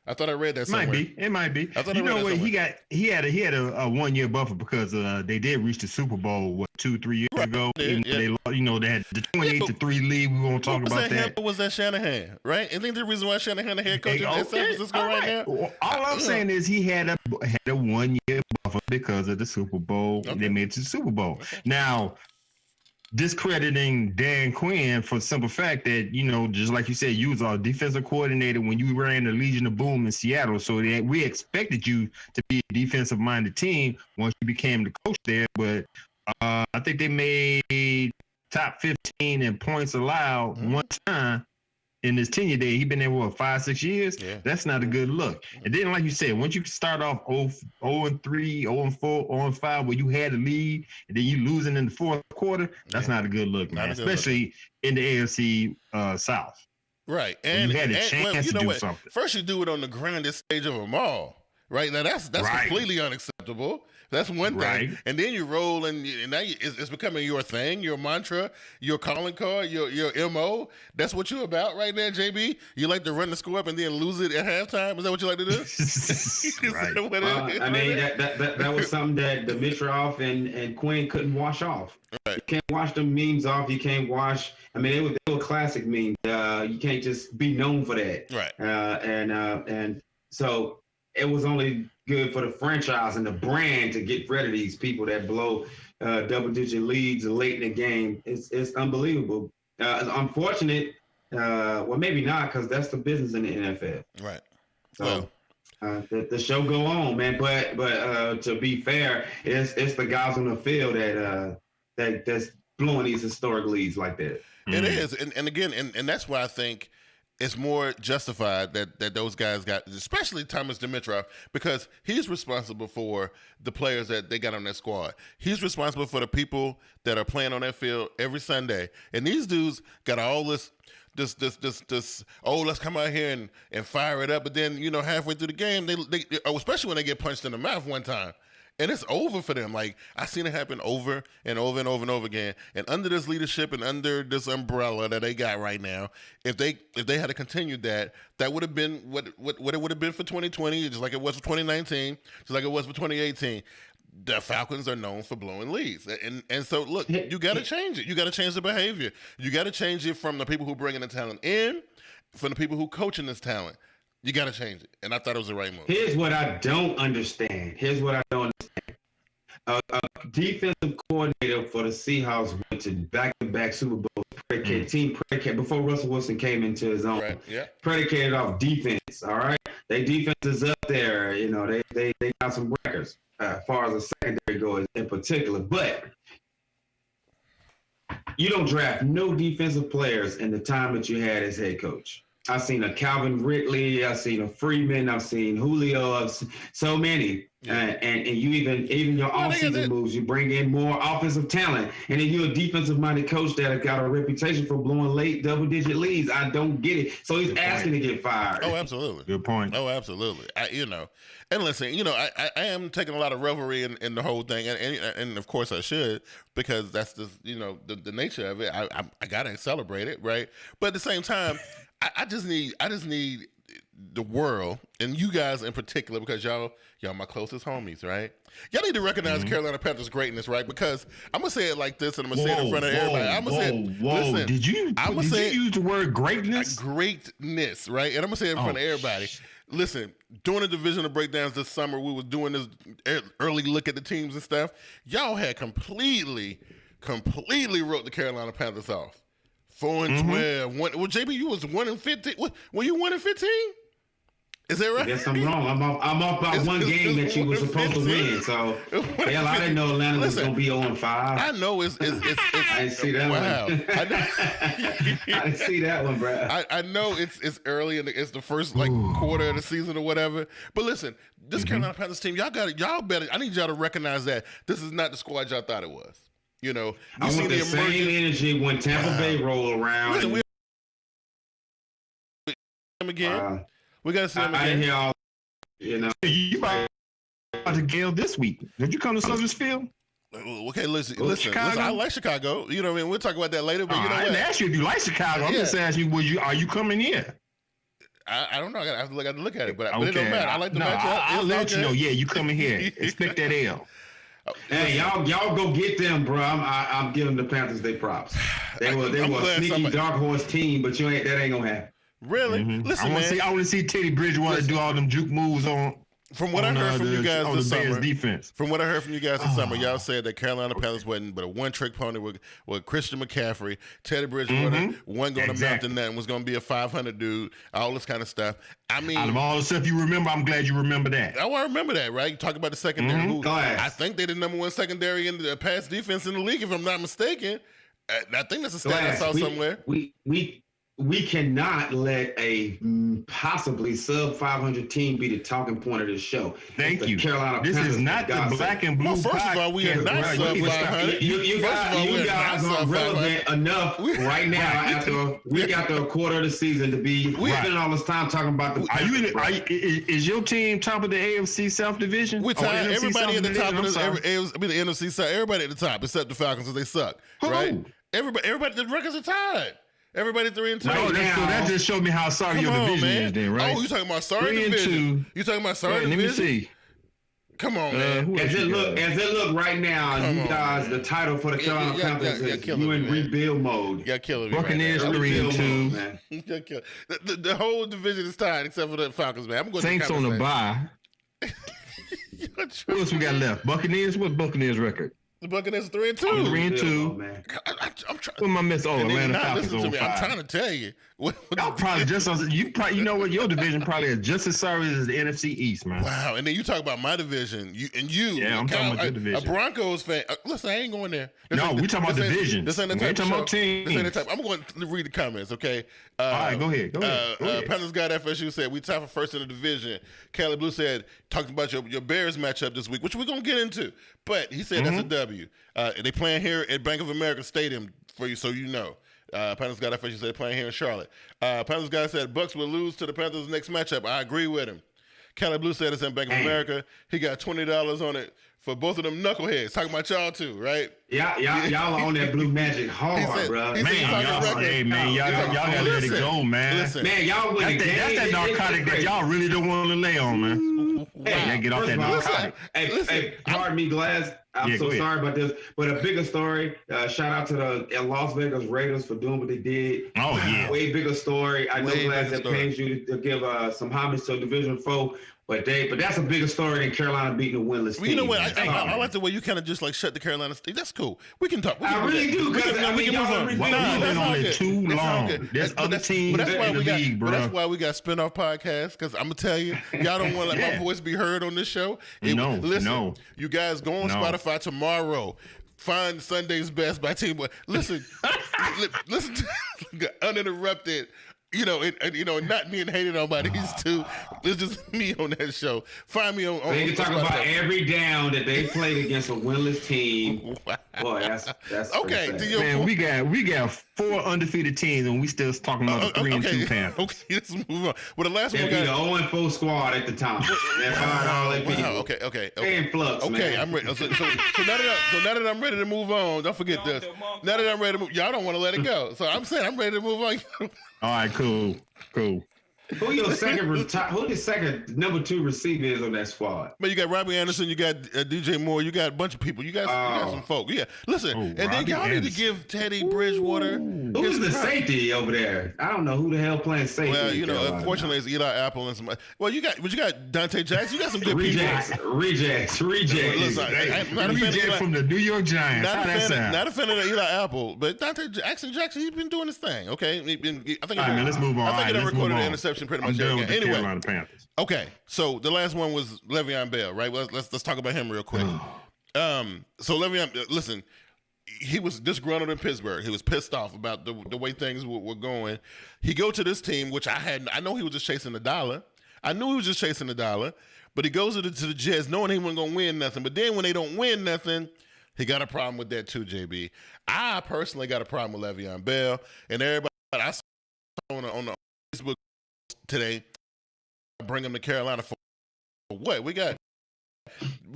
I thought I read that somewhere. It might be. You know what? He had a 1 year buffer because they did reach the Super Bowl 2-3 years ago. They had the 28-3 lead. We won't talk about that. Was that Shanahan, right? I think the reason why Shanahan the head coach in San Francisco right now. All I'm saying is he had a 1 year buffer because of the Super Bowl. Okay. They made it to the Super Bowl. Now, discrediting Dan Quinn for the simple fact that, you know, just like you said, you was our defensive coordinator when you ran the Legion of Boom in Seattle. So that we expected you to be a defensive-minded team once you became the coach there. But I think they made top 15 in points allowed one time in his tenure there. He's been there, what, 5-6 years? Yeah. That's not a good look. And then, like you said, once you start off 0-3, 0-4, 0-5, where you had a lead, and then you losing in the fourth quarter, that's not a good look, man, especially in the AFC South. Right. And you had a chance to do something. First, you do it on the grandest stage of them all. Right. Now, that's completely unacceptable. That's one thing. And then you roll, and now it's becoming your thing, your mantra, your calling card, your MO. That's what you're about right now, JB. You like to run the score up and then lose it at halftime? Is that what you like to do? Right. I mean, that was something that Dimitroff and Quinn couldn't wash off. Right. You can't wash them memes off. You can't wash. I mean, they were classic memes. You can't just be known for that. Right. And so it was only good for the franchise and the brand to get rid of these people that blow double-digit leads late in the game. It's unbelievable. It's unfortunate. Well, maybe not, because that's the business in the NFL. Right. So the show go on, man. But to be fair, it's the guys on the field that's blowing these historic leads like that. It is, and again, and that's why I think it's more justified that those guys got, especially Thomas Dimitroff, because he's responsible for the players that they got on that squad. He's responsible for the people that are playing on that field every Sunday. And these dudes got all this, let's come out here and fire it up. But then, you know, halfway through the game, they especially when they get punched in the mouth one time, and it's over for them. Like, I've seen it happen over and over and over and over again. And under this leadership and under this umbrella that they got right now, if they had continued that would have been what it would have been for 2020, just like it was for 2019, just like it was for 2018. The Falcons are known for blowing leads. And so, look, you got to change it. You got to change the behavior. You got to change it from the people who bringing the talent in, from the people who coaching this talent. You got to change it. And I thought it was the right move. Here's what I don't understand. A defensive coordinator for the Seahawks went to back-to-back Super Bowls, predicated before Russell Wilson came into his own. Right. Yeah. Predicated off defense. All right, their defense is up there. You know, they got some records as far as the secondary goes in particular. But you don't draft no defensive players in the time that you had as head coach. I've seen a Calvin Ridley, I've seen a Freeman, I've seen Julio, so many. And you even your offseason moves, you bring in more offensive talent, and then you're a defensive-minded coach that got a reputation for blowing late double-digit leads. I don't get it. So he's asking to get fired. Oh, absolutely. Good point. Oh, absolutely. And listen, I am taking a lot of revelry in the whole thing, and of course I should, because that's just, the nature of it. I gotta celebrate it, right? But at the same time, I just need the world, and you guys in particular, because y'all my closest homies, right? Y'all need to recognize Carolina Panthers' greatness, right? Because I'm gonna say it like this, and I'm gonna say it in front of everybody. I'm gonna say, listen, did you use the word greatness? Greatness, right? And I'm gonna say it in front of everybody. Listen, during the divisional breakdowns this summer, we was doing this early look at the teams and stuff. Y'all had completely wrote the Carolina Panthers off. 4-12. Well, JB, you was 1-15. Were you 1-15? Is that right? I guess I'm wrong. I'm up by one game that you were supposed to win. So, hell, I didn't know Atlanta was going to be 0-5. I know it's I didn't see that one. I didn't see that one, bro. I know it's early and it's the first quarter of the season or whatever. But listen, this Carolina Panthers team, y'all better. I need y'all to recognize that this is not the squad y'all thought it was. I want the same energy when Tampa Bay roll around. Listen, we him again. We got to see him again. I hear all, You about to Gale this week. Did you come to Soldiers Field? Okay, listen. I like Chicago. You know what I mean? We'll talk about that later. But I didn't ask you if you like Chicago. I'm just asking you, are you coming here? I don't know. I have to look at it, but it don't matter. I like the matchup. I'll let you know. Yeah, you coming here. Expect that L. Hey, y'all go get them, bro. I'm giving the Panthers their props. They were a sneaky dark horse team, but that ain't gonna happen. Really? Listen, I want to see Teddy Bridgewater do all them juke moves on From what I heard from you guys this summer, defense. From what I heard from you guys this summer, y'all said that Carolina Panthers wasn't but a one-trick pony with Christian McCaffrey, Teddy Bridgewater, wasn't going to mount to nothing, was going to be a 500 dude, all this kind of stuff. I mean, out of all the stuff you remember, I'm glad you remember that. I remember that, right? You talk about the secondary. Who, I think they're the number one secondary in the pass defense in the league, if I'm not mistaken. I think that's a stat I saw somewhere. We cannot let a possibly sub 500 team be the talking point of this show. Thank you. Carolina this Panthers is not the black and blue. First of all, we are not sub 500. You guys are relevant enough right now after a quarter of the season to be spending all this time talking about the. Is your team top of the AFC South division? We're tied. Everybody at the top of the NFC South. Everybody at the top except the Falcons, because they suck, right? Everybody. The records are tied. Everybody 3-2. So that just showed me how sorry your division is then, right? Oh, you talking about sorry division? You talking about sorry division? Let me see. Come on, man. As it look right now, you guys, the title for the Carolina Panthers is you in rebuild mode. You're killing me. Buccaneers 3-2. The whole division is tied except for the Falcons, man. I'm going Saints on the bye. What else we got left? Buccaneers. What's Buccaneers record? The Buccaneers 3-2. 3-2. I'm trying. What am I missing? Oh, Atlanta Falcons on 5. I'm trying to tell you. Y'all probably you know what? Your division probably is just as sorry as the NFC East, man. Wow. And then you talk about my division. Yeah, I'm talking about your division. A Broncos fan. Listen, I ain't going there. We talking about division. This ain't the type talking about teams. This ain't the type. I'm going to read the comments, okay? All right, go ahead. Panthers guy at FSU said, we tied for first in the division. Caleb Blue said, talked about your Bears matchup this week, which we're going to get into. But he said that's a W. They playing here at Bank of America Stadium for you, so you know. Panthers guy at FSU said playing here in Charlotte. Panthers guy said Bucks will lose to the Panthers next matchup. I agree with him. Caleb Blue said it's in Bank of America. He got $20 on it for both of them knuckleheads. Talking about y'all too, right? Y'all on that blue magic hard, bro. Man, y'all gotta let it go, man. Listen, man, y'all win the game. That's that narcotic that y'all really don't want to lay on, man. Hey, get off that narcotic. Hey, pardon me, Glass. I'm so sorry about this, but a bigger story. Shout out to the Las Vegas Raiders for doing what they did. Oh yeah, way bigger story. I know Glass that pays you to give some homage to a Division 4, but that's a bigger story than Carolina beating a winless team. You know what? I like the way you kind of just like shut the Carolina State. That's cool. We can talk. I really do because we can move on. We've been on it too long. There's other teams in the league, bro. That's why we got spinoff podcasts. Because I'm gonna tell you, y'all don't want to let my voice be heard on this show. Listen, you guys go on Spotify tomorrow. Find Sunday's Best by TeamBoy. Listen, listen to Uninterrupted. Not being hated on by these two. It's just me on that show. Find me on. They can talk about every down that they played against a winless team. Wow. Boy, that's okay. Man, we got 4 undefeated teams, and we still talking about the 3-2 Panthers. Okay, let's move on. Well, the last one we got the 0-4 squad at the time. They fired all their people. Okay. In flux, okay, man. I'm ready. So now that I'm ready to move on, don't forget this. Now that I'm ready to move, y'all don't want to let it go. So I'm saying I'm ready to move on. All right, cool. Who the second number 2 receiver is on that squad? But you got Robbie Anderson, you got DJ Moore, you got a bunch of people. You got some folk. Yeah, listen, and then y'all need to give Teddy Bridgewater. Who's the safety over there? I don't know who the hell playing safety. Well, unfortunately, it's Eli Apple and some. Well, you got Dante Jackson. You got some good rejects. Listen, I'm not reject from the New York Giants. Not a fan of Eli Apple, but Dante Jackson, he's been doing his thing. Okay, All right, man, let's move on. I think he recorded an interception pretty much every game. Anyway, Carolina Panthers. Okay, so the last one was Le'Veon Bell, right? Let's talk about him real quick. So Le'Veon, listen, he was disgruntled in Pittsburgh. He was pissed off about the way things were going. He go to this team, which I know he was just chasing the dollar. But he goes to the Jets knowing he wasn't going to win nothing. But then when they don't win nothing, he got a problem with that too, JB. I personally got a problem with Le'Veon Bell. And everybody I saw on the Facebook today, bring him to Carolina for what? We got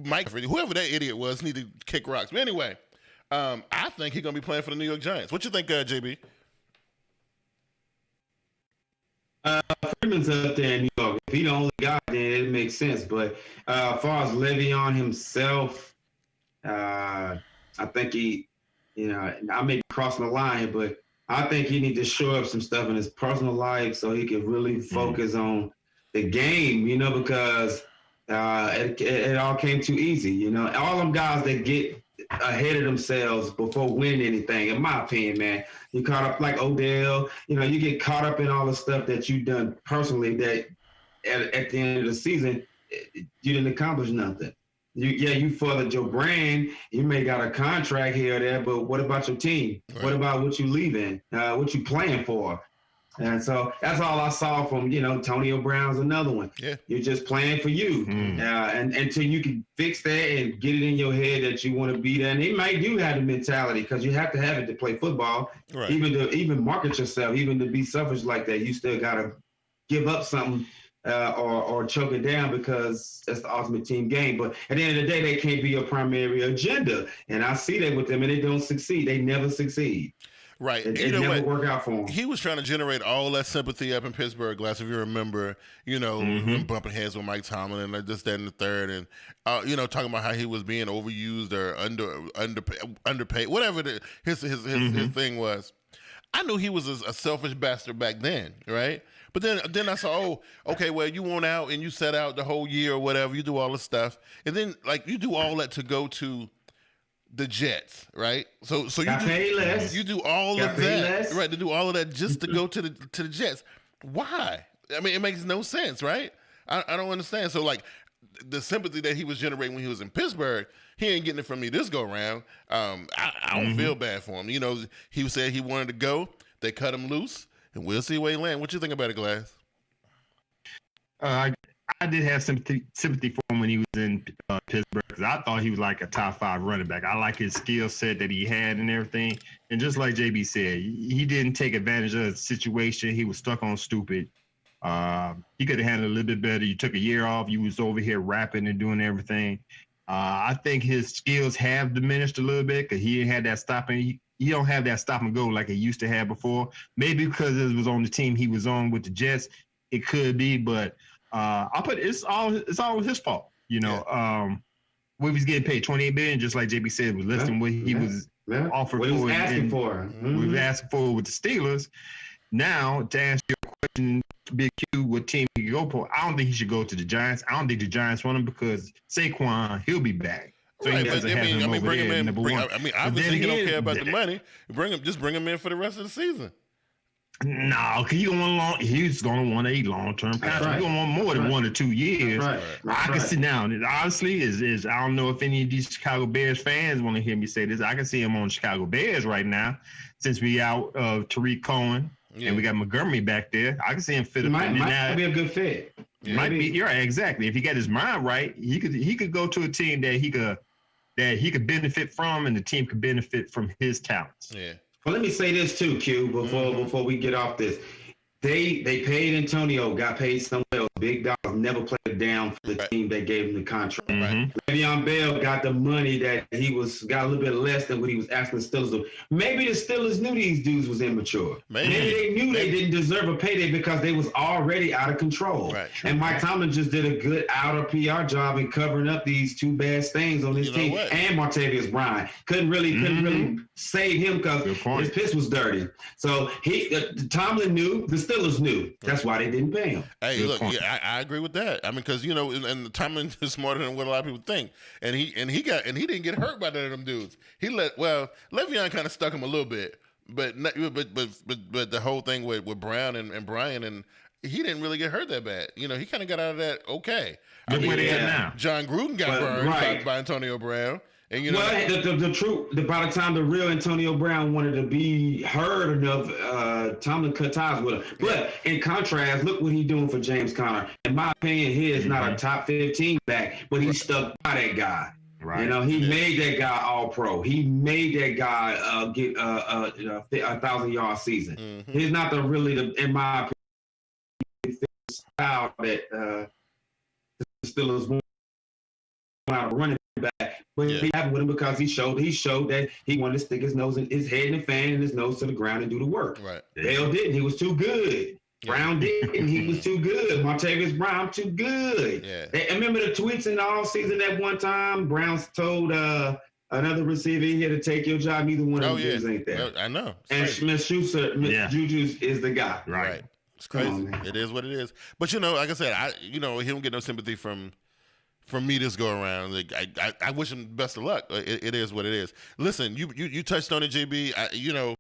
Mike, whoever that idiot was, need to kick rocks. But anyway, I think he's going to be playing for the New York Giants. What you think, JB? Freeman's up there in New York. If he's the only guy, then it makes sense. But as far as Le'Veon himself, I think I may be crossing the line here, but I think he needs to show up some stuff in his personal life so he can really focus on the game, because it all came too easy. You know, all them guys that get ahead of themselves before winning anything, in my opinion, man, you caught up like Odell. You know, you get caught up in all the stuff that you've done personally that at the end of the season, you didn't accomplish nothing. You furthered your brand. You may got a contract here or there, but what about your team? Right. What about what you leaving? What you playing for? And so that's all I saw from, Antonio Brown's another one. Yeah. You're just playing for you. And until you can fix that and get it in your head that you want to be there. And they might do have the mentality because you have to have it to play football. Right. Even market yourself, even to be selfish like that, you still got to give up something or choke it down because that's the ultimate team game. But at the end of the day, they can't be your primary agenda. And I see that with them, and they don't succeed. They never succeed. Right. It never work out for him. He was trying to generate all that sympathy up in Pittsburgh, Glass, if you remember, bumping heads with Mike Tomlin and this, that, and the third. And, talking about how he was being overused or underpaid, whatever his thing was. I knew he was a selfish bastard back then, right? But then I saw, okay, well, you went out and you set out the whole year or whatever. You do all this stuff. And then, you do all that to go to the Jets, right? So you do all of that, right? To do all of that just to go to the Jets. Why? I mean, it makes no sense, right? I don't understand. So the sympathy that he was generating when he was in Pittsburgh, he ain't getting it from me this go round. I don't feel bad for him. He said he wanted to go. They cut him loose, and we'll see where he lands. What you think about it, Glass? I did have sympathy for him when he was in Pittsburgh because I thought he was like a top 5 running back. I like his skill set that he had and everything. And just like JB said, he didn't take advantage of the situation. He was stuck on stupid. He could have handled it a little bit better. You took a year off. You was over here rapping and doing everything. I think his skills have diminished a little bit because he had that stopping. He don't have that stop and go like he used to have before. Maybe because it was on the team he was on with the Jets. It could be, but it's all his fault. We was getting paid $28 million, just like JB said, was less than what he was offered what for. He was asking for. We were asking for with the Steelers. Now, to answer your question, Big Q, what team he could go for? I don't think he should go to the Giants. I don't think the Giants want him because Saquon, he'll be back. So right, he doesn't have him over bring there, him in. Obviously, he don't care about the money. Just bring him in for the rest of the season. No, he's gonna want a long-term contract. Right. He's gonna want more than 1 or 2 years. Right. I can see now. Honestly, is I don't know if any of these Chicago Bears fans want to hear me say this. I can see him on Chicago Bears right now, since we out of Tariq Cohen and we got Montgomery back there. I can see him fit. Might be a good fit. Might be. You're right, exactly. If he got his mind right, he could go to a team that he could benefit from, and the team could benefit from his talents. Yeah. Well, let me say this too, Q, before we get off this. They paid Antonio, got paid somewhere else. Big dollars, never played down for the team that gave him the contract. Le'Veon Bell got the money that got a little bit less than what he was asking the Steelers to. Maybe the Steelers knew these dudes was immature. Maybe they knew they didn't deserve a payday because they was already out of control. Right. And Mike Tomlin just did a good outer PR job in covering up these 2 bad stains on his team. And Martavius Bryant couldn't really save him because his piss was dirty. So Tomlin knew, the Steelers knew. That's why they didn't pay him. Hey, look, I agree with that. I mean, because and Tomlin is smarter than what a lot of people think, and he didn't get hurt by none of them dudes. Le'Veon kind of stuck him a little bit, but the whole thing with Brown and Bryan, and he didn't really get hurt that bad. He kind of got out of that okay. Where they at now? John Gruden got burned by Antonio Brown. And the truth, by the time the real Antonio Brown wanted to be heard enough, Tomlin cut ties with him. But in contrast, look what he's doing for James Conner. In my opinion, he is not a top 15 back, but he stuck by that guy. Right. He made that guy all pro. He made that guy get a 1,000-yard season. He's not in my opinion, style that the Steelers want out of running back, but he happened with him because he showed that he wanted to stick his head in the fan and his nose to the ground and do the work. Right. Bell didn't. He was too good. Brown didn't. He was too good. Martavius Brown too good. Yeah. I remember the tweets in the all season that one time Browns told another receiver he had to take your job. Neither one of them ain't there. I know. And Smith-Schuster, Juju is the guy. Right. It's crazy. It is what it is. But like I said, he don't get no sympathy from from me this go around. Like, I wish him best of luck. It is what it is. Listen, you touched on it, JB.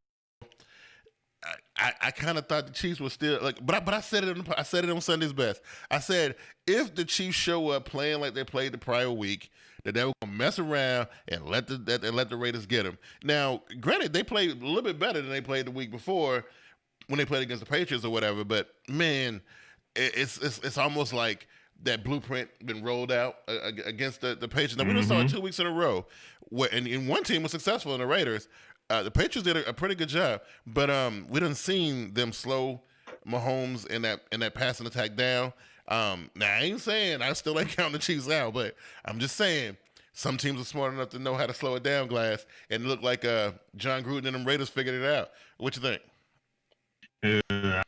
I kind of thought the Chiefs were still like, but I said it on Sunday's Best. I said if the Chiefs show up playing like they played the prior week, that they were gonna mess around and let the Raiders get them. Now, granted, they played a little bit better than they played the week before when they played against the Patriots or whatever. But man, it's almost like that blueprint been rolled out against the Patriots. Now we just saw it 2 weeks in a row, and one team was successful in the Raiders. The Patriots did a pretty good job, but we done seen them slow Mahomes in that passing attack down. Now I ain't saying I still ain't counting the Chiefs out, but I'm just saying some teams are smart enough to know how to slow it down, Glass, and it looked like John Gruden and them Raiders figured it out. What you think? I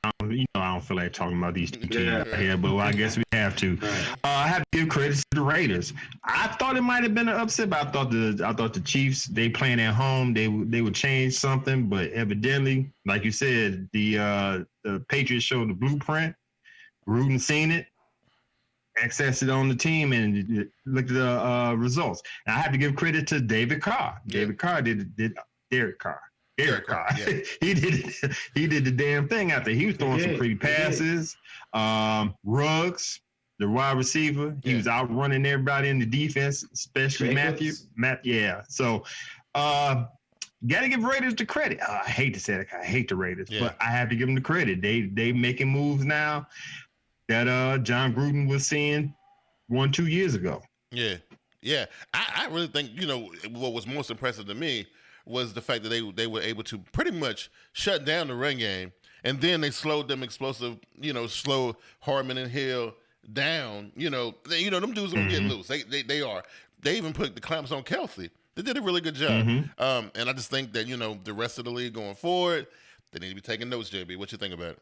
don't feel like talking about these two teams here, but I guess we have to. I have to give credit to the Raiders. I thought it might have been an upset, but I thought the Chiefs, they playing at home, they would change something, but evidently, like you said, the Patriots showed the blueprint. Gruden seen it, accessed it on the team, and looked at the results. And I have to give credit to David Carr. David Carr did Derrick Carr. Derek Carr. Yeah. he did the damn thing out there. He was throwing some pretty passes. Ruggs, the wide receiver, he was outrunning everybody in the defense, especially Matthew. So got to give Raiders the credit. I hate to say it. I hate the Raiders, but I have to give them the credit. They making moves now that John Gruden was seeing 1-2 years ago. Yeah. I really think, what was most impressive to me was the fact that they were able to pretty much shut down the run game, and then they slowed them explosive, slow Hardman and Hill down. Them dudes don't get loose. They are. They even put the clamps on Kelsey. They did a really good job. And I just think that, the rest of the league going forward, they need to be taking notes, JB. What you think about it?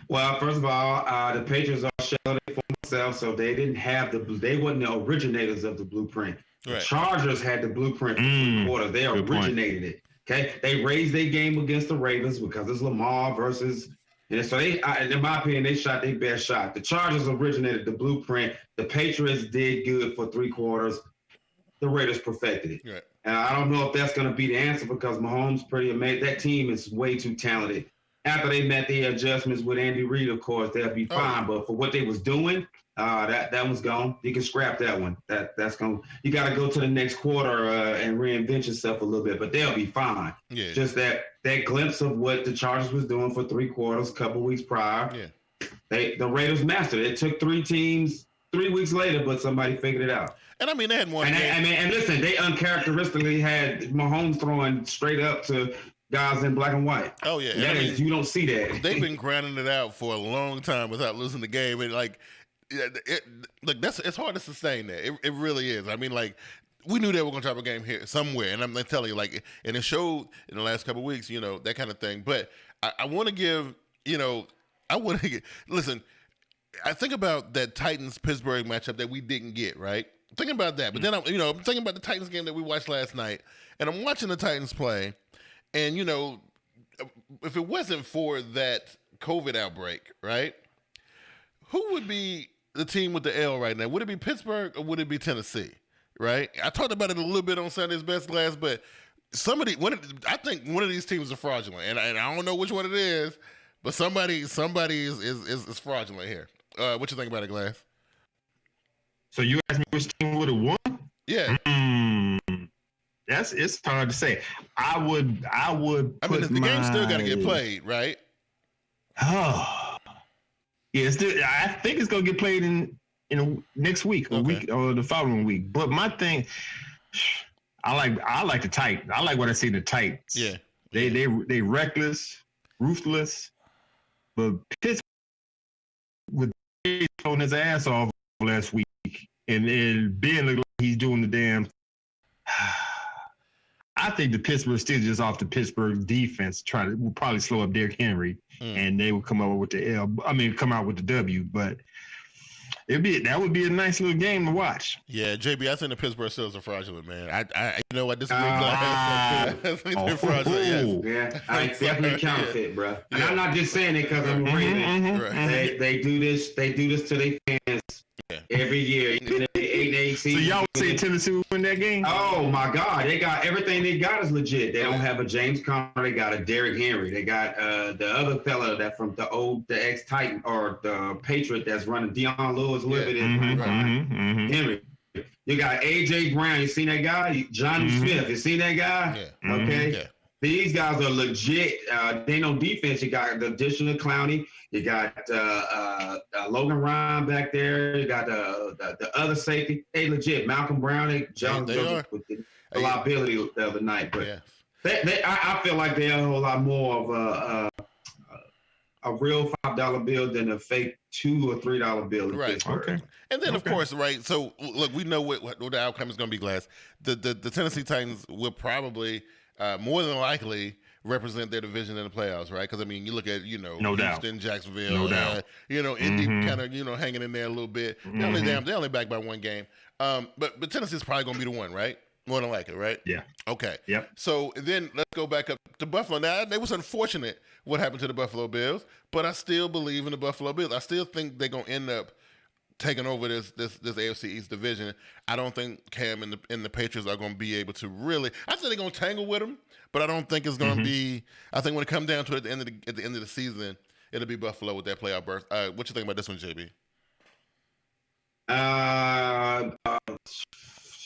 Well, first of all, the Patriots are shelling for themselves, so they wasn't the originators of the blueprint. The Chargers had the blueprint for 3 quarters. They originated it. Okay, they raised their game against the Ravens because it's Lamar versus, and so in my opinion, they shot their best shot. The Chargers originated the blueprint. The Patriots did good for 3 quarters. The Raiders perfected it. Right. And I don't know if that's going to be the answer because Mahomes pretty amazing. That team is way too talented. After they met the adjustments with Andy Reid, of course, they'll be fine. But for what they was doing, that one's gone. You can scrap that one. That's gone. You got to go to the next quarter and reinvent yourself a little bit, but they'll be fine. Yeah. Just that glimpse of what the Chargers was doing for 3 quarters, a couple weeks prior. Yeah. The Raiders mastered it. It took 3 teams 3 weeks later, but somebody figured it out. And I mean, they had one. And listen, they uncharacteristically had Mahomes throwing straight up to guys in black and white. Oh yeah, you don't see that. They've been grinding it out for a long time without losing the game, and it's hard to sustain that. It really is. I mean, we knew they were going to drop a game here somewhere, and I'm telling you, and it showed in the last couple of weeks, that kind of thing. But I want to give, listen. I think about that Titans-Pittsburgh matchup that we didn't get, right? Thinking about that, but then I'm thinking about the Titans game that we watched last night, and I'm watching the Titans play, and if it wasn't for that COVID outbreak, right? Who would be the team with the L right now? Would it be Pittsburgh or would it be Tennessee? Right? I talked about it a little bit on Sunday's Best Glass, but I think one of these teams are fraudulent, and I don't know which one it is, but somebody is fraudulent here. What you think about it, Glass? So you asked me which team would have won? Yeah. It's hard to say. I would. I mean, the game still got to get played, right? Oh, yeah. I think it's gonna get played in next week, week or the following week. But my thing, I like the Titans. I like what I see in the Titans. Yeah. They reckless, ruthless, but Pittsburgh with throwing his ass off last week, and Ben looked like he's doing the damn. I think the Pittsburgh still just off the Pittsburgh defense will probably slow up Derrick Henry, and they will come out with the L. I mean, come out with the W. But that would be a nice little game to watch. Yeah, JB, I think the Pittsburgh Steelers are fraudulent, man. I disagree. I think they're fraudulent. Yes. Yeah, I definitely counterfeit, bro. And I'm not just saying it because I'm a Raven. They do this to their fans every year. Even at 8-8 So season. y'all say Tennessee will win that game? Oh my God, they got everything they got is legit. They don't have a James Conner, they got a Derrick Henry, they got the other fella that from the ex-Titan or the Patriot that's running Deion Lewis with it. Henry. You got AJ Brown, you seen that guy? Johnny Smith, you seen that guy? Yeah. Okay. Yeah. These guys are legit. They know defense. You got the additional Clowney. You got Logan Ryan back there. You got the other safety. They legit. Malcolm Brown. They are with the liability the other night. But I feel like they're a whole lot more of a real $5 bill than a fake $2 or $3 bill. Right. Okay. And then, of course, right. So, look, we know what the outcome is going to be, Glass. The Tennessee Titans will probably more than likely represent their division in the playoffs, right? Because I mean, you look at no Houston, doubt. Jacksonville, No doubt. Indy kind of hanging in there a little bit. They only back by one game, but Tennessee's probably going to be the one, right? More than likely, right? Yeah. Okay. Yep. So then let's go back up to Buffalo. Now, it was unfortunate what happened to the Buffalo Bills, but I still believe in the Buffalo Bills. I still think they're going to end up taking over this AFC East division. I don't think Cam and the Patriots are going to be able to really. I said they're going to tangle with them, but I don't think it's going to be. I think when it comes down to it at the end of the season, it'll be Buffalo with that playoff berth. What you think about this one, JB?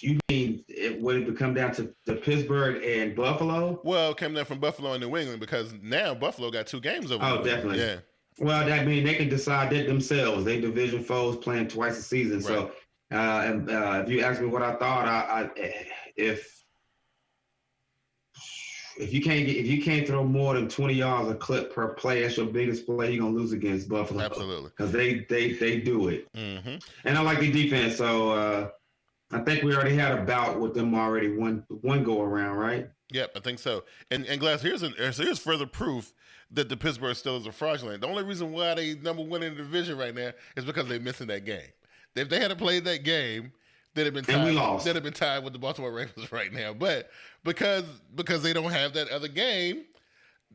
You mean would it come down to Pittsburgh and Buffalo? Well, it came down from Buffalo and New England because now Buffalo got 2 games over. Oh, definitely. Yeah. Well, that means they can decide that themselves. They division foes playing twice a season. Right. So, if you ask me what I thought, if you can't throw more than 20 yards a clip per play, that's your biggest play. You're gonna lose against Buffalo. Absolutely. Because they do it. And I like the defense. So I think we already had a bout with them already one go around, right? Yep, I think so. And Glass, here's further proof that the Pittsburgh Steelers are fraudulent. The only reason why they number one in the division right now is because they're missing that game. If they had played that game, they'd have been tied. And we lost. They'd have been tied with the Baltimore Ravens right now. But because they don't have that other game,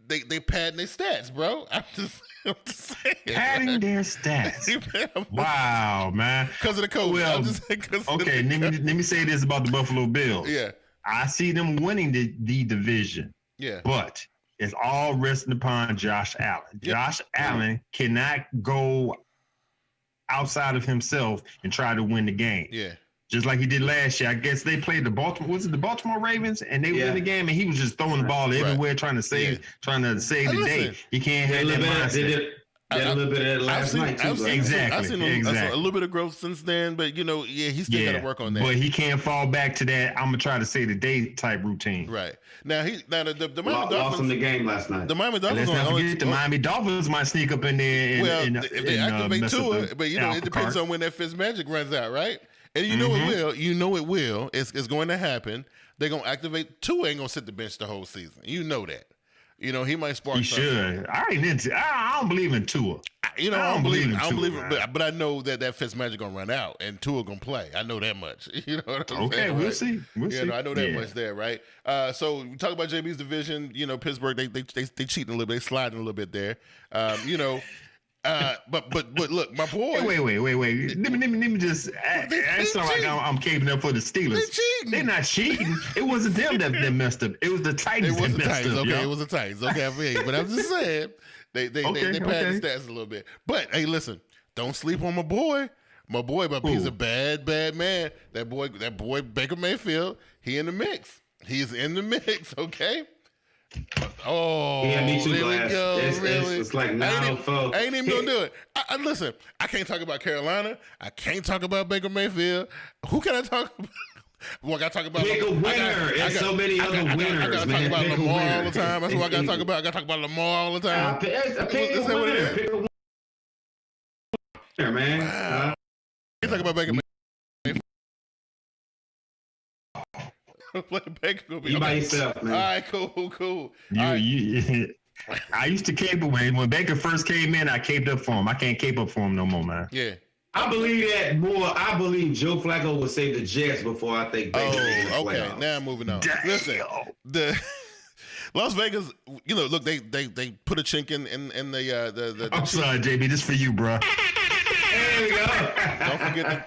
they padding their stats, bro. I'm just saying. Padding their stats. Wow, man. Because of the COVID. Well, okay, let me say this about the Buffalo Bills. Yeah. I see them winning the division. Yeah. But it's all resting upon Josh Allen. Yep. Josh Allen cannot go outside of himself and try to win the game. Yeah. Just like he did last year. I guess they played the Baltimore Ravens, and they won the game, and he was just throwing the ball everywhere, trying to save the day. You can't have that mindset. A little bit of that last night too. Exactly. I've seen a little bit of growth since then, but he's still got to work on that. But he can't fall back to that. I'm gonna try to say the day type routine. Right now, the Miami Dolphins lost in the game last night. The Miami Dolphins. Let's not forget the Miami Dolphins might sneak up in there. If they activate Tua, but it depends on when that Fitzmagic runs out, right? And it will. You know it will. It's going to happen. They're gonna activate Tua. Ain't gonna sit the bench the whole season. You know that. He might spark. He should. I don't believe in Tua. I don't believe it, but I know that Fitzmagic gonna run out and Tua gonna play. I know that much. You know what I'm saying? Okay, we'll see. I know that much there, right? So we talk about JB's division. Pittsburgh, they cheating a little bit, they sliding a little bit there. But look, my boy. Wait. Let me just. It's not like I'm caving up for the Steelers. They're not cheating. It wasn't them that messed up. It was the Titans that messed up. Okay, it was the Titans. Okay, I feel you. But I'm just saying they pad the stats a little bit. But hey, listen, don't sleep on my boy. But he's a bad man. That boy Baker Mayfield. He in the mix. He's in the mix. Okay. Oh, yeah, me too. There we go. It's like 904. I ain't even gonna do it. Listen, I can't talk about Carolina. I can't talk about Baker Mayfield. Who can I talk about? Well, I got to talk about. Pick a winner. There's so many other winners, I got to talk about Lamar all the time. That's what I got to talk about. I got to talk about Lamar all the time. Pick a winner, man. Wow. You talk about Baker Mayfield. You by yourself, man. All right, cool. I used to cape when Baker first came in. I caped up for him. I can't cape up for him no more, man. Yeah. I believe that more. I believe Joe Flacco would save the Jets before I think Baker. Oh, okay. Now I'm moving on. Damn. Listen, the Las Vegas. Look, they put a chink in the. I'm sorry, JB. This for you, bro. There we go. Don't forget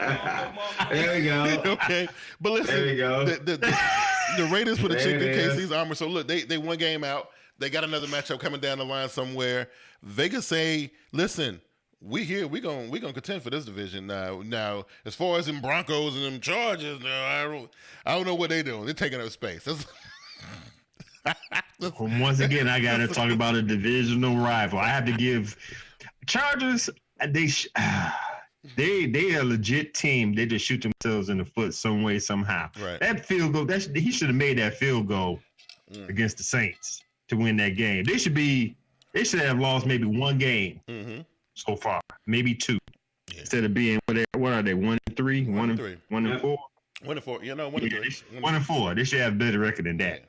There we go. Okay, but listen. There we go. The Raiders put a There chink it in is. KC's armor. So look, they one game out. They got another matchup coming down the line somewhere. Vegas say, listen, we here. We gonna contend for this division now. Now, as far as them Broncos and them Chargers, no, I don't know what they doing. They're taking up space. Once again, I got to talk about a divisional rival. I have to give Chargers. They a legit team. They just shoot themselves in the foot some way, somehow. Right. That field goal. He should have made that field goal against the Saints to win that game. They should have lost maybe one game so far, maybe two, instead of being what are they 1-3, 1-4, 1-4. You know, 1-3. 1-4. They should have a better record than that.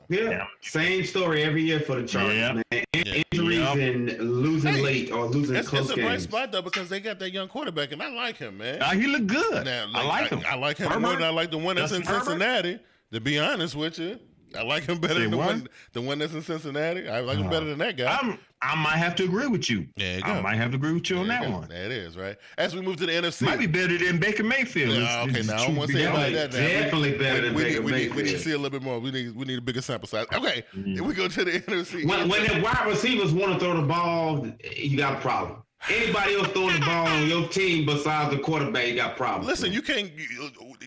Yeah, same story every year for the Chargers, man. Injuries and losing late or losing close games. It's a games. bright spot, though, because they got that young quarterback, and I like him, man. He look good. Now, I like him. I like him more than I like the one that's in Cincinnati, to be honest with you. I like him better than the one that's in Cincinnati. I like him better than that guy. I might have to agree with you. There you go. I might have to agree with you on that one. That is, right? As we move to the NFC. Might be better than Baker Mayfield. Okay, now I don't want to say about that now. Definitely better than Baker Mayfield. We need to see a little bit more. We need a bigger sample size. Okay, if we go to the NFC. When the wide receivers want to throw the ball, you got a problem. Anybody else throwing the ball on your team besides the quarterback, you got problems. Listen, you can't.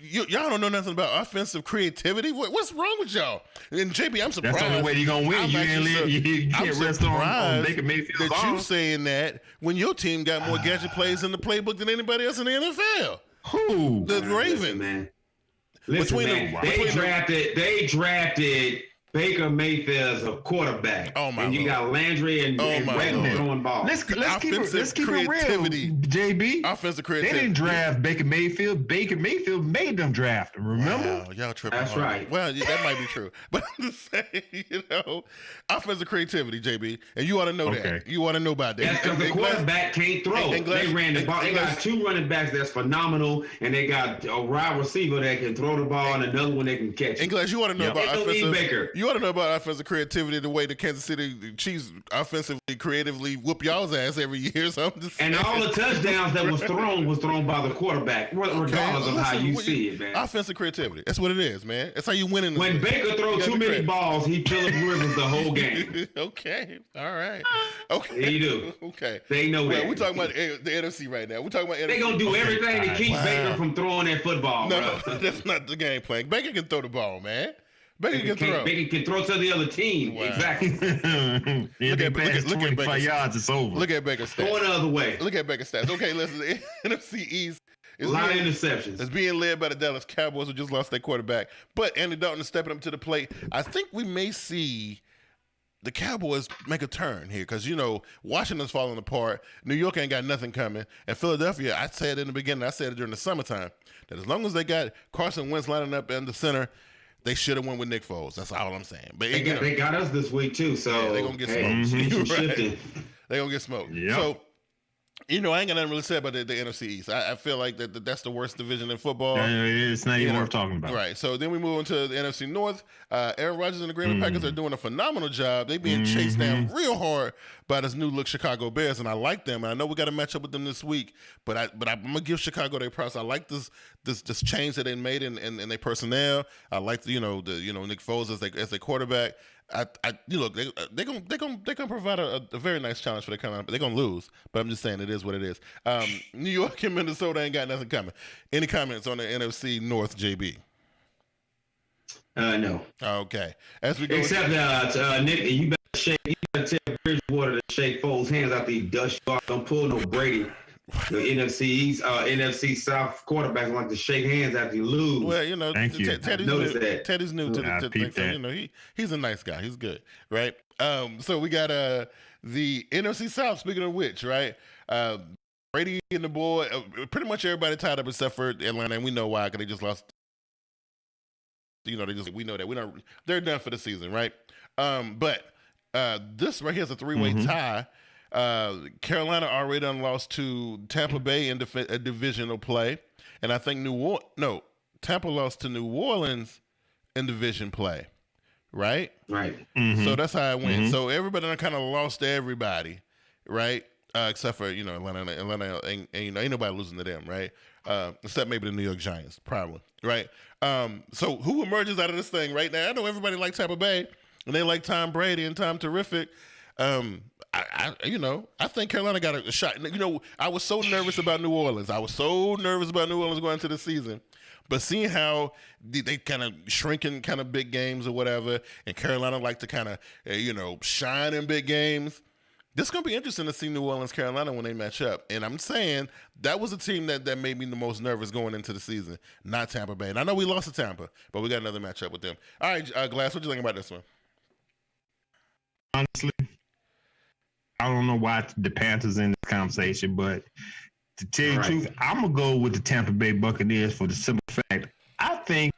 Y'all don't know nothing about offensive creativity. What's wrong with y'all? And JB, I'm surprised. That's the only way you're gonna win. You can't rest on Baker Mayfield. That you saying that when your team got more gadget plays in the playbook than anybody else in the NFL. Who? The Ravens. Listen, man. They drafted Baker Mayfield as a quarterback. Oh my! And you got Landry and Wagner throwing balls. Let's keep it real, JB. Offensive creativity. They didn't draft Baker Mayfield. Baker Mayfield made them draft him. Remember? Wow, y'all tripping. That's right. Well, that might be true, but I'm just saying, offensive creativity, JB, and you ought to know that. You ought to know about that. That's because the quarterback can't throw. They ran the ball. They got two running backs that's phenomenal, and they got a wide receiver that can throw the ball and another one that can catch it. And Glass, you ought to know about offensive. Baker. You ought to know about offensive creativity the way the Kansas City Chiefs offensively, creatively whoop y'all's ass every year. So I'm just and all the touchdowns that was thrown by the quarterback, regardless of how you see it, man. Offensive creativity. That's what it is, man. That's how you win in the When Baker throws too many balls, he Phillip Rivers the whole game. Okay. All right. Okay. There you do. Okay. They know that. We're talking about the NFC right now. We're talking about NFC. They're going to do everything to keep Baker from throwing that football, No, bro. that's not the game plan. Baker can throw the ball, man. Baker can throw. Baker can throw to the other team. Wow. Exactly. Look at 25 yards, it's over. Look at Baker's stats. Going the other way. Look at Baker's stats. Okay, listen. The NFC East is a lot of interceptions. It's being led by the Dallas Cowboys, who just lost their quarterback. But Andy Dalton is stepping up to the plate. I think we may see the Cowboys make a turn here because, Washington's falling apart. New York ain't got nothing coming. And Philadelphia, I said in the beginning, I said it during the summertime, that as long as they got Carson Wentz lining up in the center, they should have won with Nick Foles. That's all I'm saying. But they got us this week too, so they're gonna get smoked. Right. They're gonna get smoked. Yep. So, I ain't got nothing really to say about the NFC East. I feel like that's the worst division in football. It's not even worth talking about. Right. So then we move into the NFC North. Aaron Rodgers and the Green Bay Packers are doing a phenomenal job. They being chased down real hard by this new look Chicago Bears, and I like them. And I know we got to match up with them this week, but I'm gonna give Chicago their props. I like this change that they made in their personnel. I like the Nick Foles as their quarterback. Look, they're gonna provide a very nice challenge for the coming. They're gonna lose, but I'm just saying it is what it is. New York and Minnesota ain't got nothing coming. Any comments on the NFC North, JB? No. Okay. As we go, except Nick, you better tell Bridgewater to shake Foles' hands out the dust. Don't pull no Brady. The NFC South quarterbacks like to shake hands after you lose. Well, Teddy's new to the thing. So, he's a nice guy. He's good, right? So we got the NFC South. Speaking of which, right? Brady and the boy, pretty much everybody tied up except for Atlanta, and we know why because they just lost. We know that they're done for the season, right? But this right here is a three-way tie. Carolina already done lost to Tampa Bay in a divisional play, and I think Tampa lost to New Orleans in division play, right? Right. So that's how it went. So everybody kind of lost to everybody, right? except for Atlanta ain't nobody losing to them, right? Except maybe the New York Giants, probably, right? So who emerges out of this thing right now? I know everybody like Tampa Bay, and they like Tom Brady and Tom Terrific. I think Carolina got a shot. I was so nervous about New Orleans. Going into the season. But seeing how they kind of shrinking kind of big games or whatever, and Carolina like to kind of, shine in big games, this is going to be interesting to see New Orleans, Carolina when they match up. And I'm saying that was a team that made me the most nervous going into the season, not Tampa Bay. And I know we lost to Tampa, but we got another matchup with them. All right, Glass, what do you think about this one? Honestly, I don't know why the Panthers in this conversation, but to tell you the truth, I'm going to go with the Tampa Bay Buccaneers for the simple fact, I think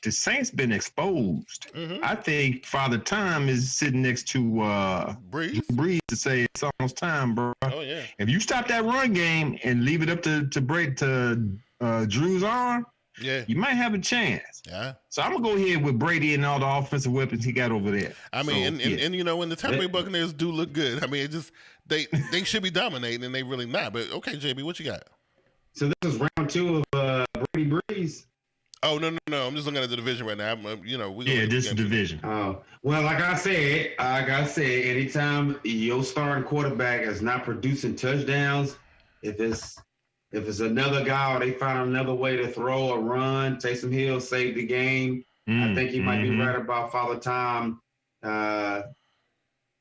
the Saints been exposed. Mm-hmm. I think Father Time is sitting next to Breeze to say it's almost time, bro. Oh, yeah. If you stop that run game and leave it up to Drew's arm, yeah, you might have a chance. Yeah. So I'm gonna go ahead with Brady and all the offensive weapons he got over there. I mean, and when the Tampa Bay Buccaneers do look good, I mean, it just they should be dominating, and they really not. But okay, JB, what you got? So this is round 2 of Brady Breeze. Oh no! I'm just looking at the division right now. This is division. Oh well, like I said, anytime your starting quarterback is not producing touchdowns, if it's another guy or they find another way to throw or run, Taysom Hill saved the game. I think he might be right about Father Time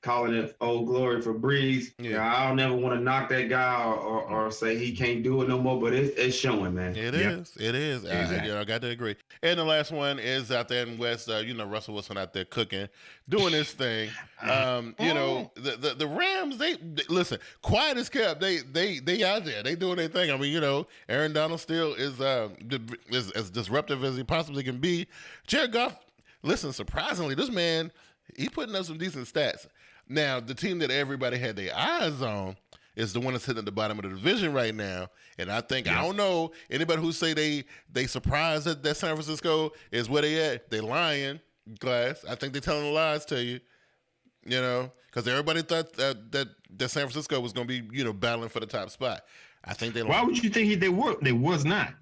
calling it old glory for Breeze. Yeah, I don't never want to knock that guy or say he can't do it no more, but it's showing, man. It is. Exactly. I got to agree. And the last one is out there in West. Russell Wilson out there cooking, doing his thing. The Rams. They listen. Quiet as kept. They out there. They doing their thing. I mean, Aaron Donald still is as disruptive as he possibly can be. Jared Goff. Listen, surprisingly, this man, he putting up some decent stats. Now, the team that everybody had their eyes on is the one that's sitting at the bottom of the division right now. And I think, I don't know, anybody who say they surprised that San Francisco is where they at, they lying, Glass. I think they're telling lies to you, because everybody thought that San Francisco was going to be, battling for the top spot. I think they. Why would you think they were? They was not.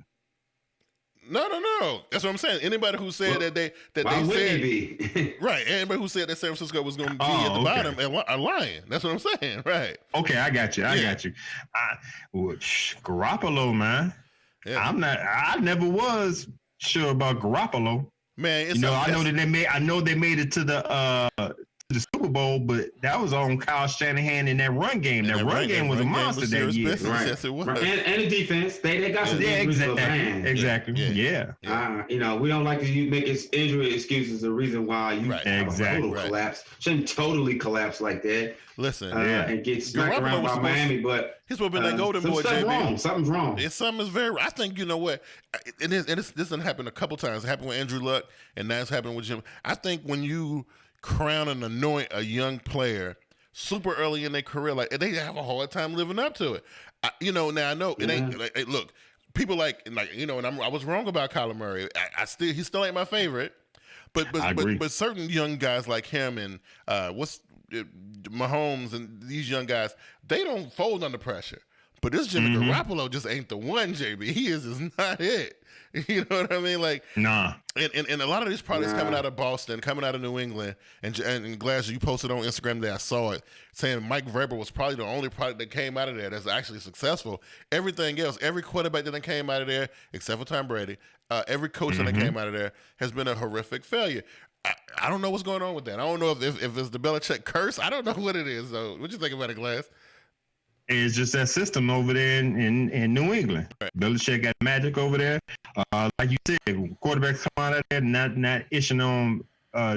No. That's what I'm saying. Anybody who said they said right. Anybody who said that San Francisco was going to be at the bottom are lying. That's what I'm saying. Right. Okay, I got you. Garoppolo, man. Yeah. I never was sure about Garoppolo. Man, I know they made it to the Super Bowl, but that was on Kyle Shanahan in that run game. That run game was a monster that year. Right. Yes, it was. And the defense, they got some exactly. We don't like to make injury excuses the reason why you total collapse. Shouldn't totally collapse like that. Listen, and get smacked around by Miami, but he's supposed to be that golden boy, JB. Something's wrong. Something is very. I think what, and this done happened a couple times. It happened with Andrew Luck, and now it's happening with Jim. I think when you crown and anoint a young player super early in their career, like they have a hard time living up to it. Now I know it ain't. Look, people and I was wrong about Kyler Murray. He still ain't my favorite, but certain young guys like him and Mahomes and these young guys, they don't fold under pressure. But this Jimmy Garoppolo just ain't the one, JB. He is not it. You know what I mean? Like, nah. And a lot of these products coming out of Boston, coming out of New England, and Glass, you posted on Instagram today, I saw it, saying Mike Vrabel was probably the only product that came out of there that's actually successful. Everything else, every quarterback that came out of there, except for Tom Brady, every coach that came out of there has been a horrific failure. I don't know what's going on with that. I don't know if it's the Belichick curse. I don't know what it is, though. What you think about it, Glass? It's just that system over there in New England. Right. Belichick got magic over there. Like you said, quarterbacks come out of there, not issuing on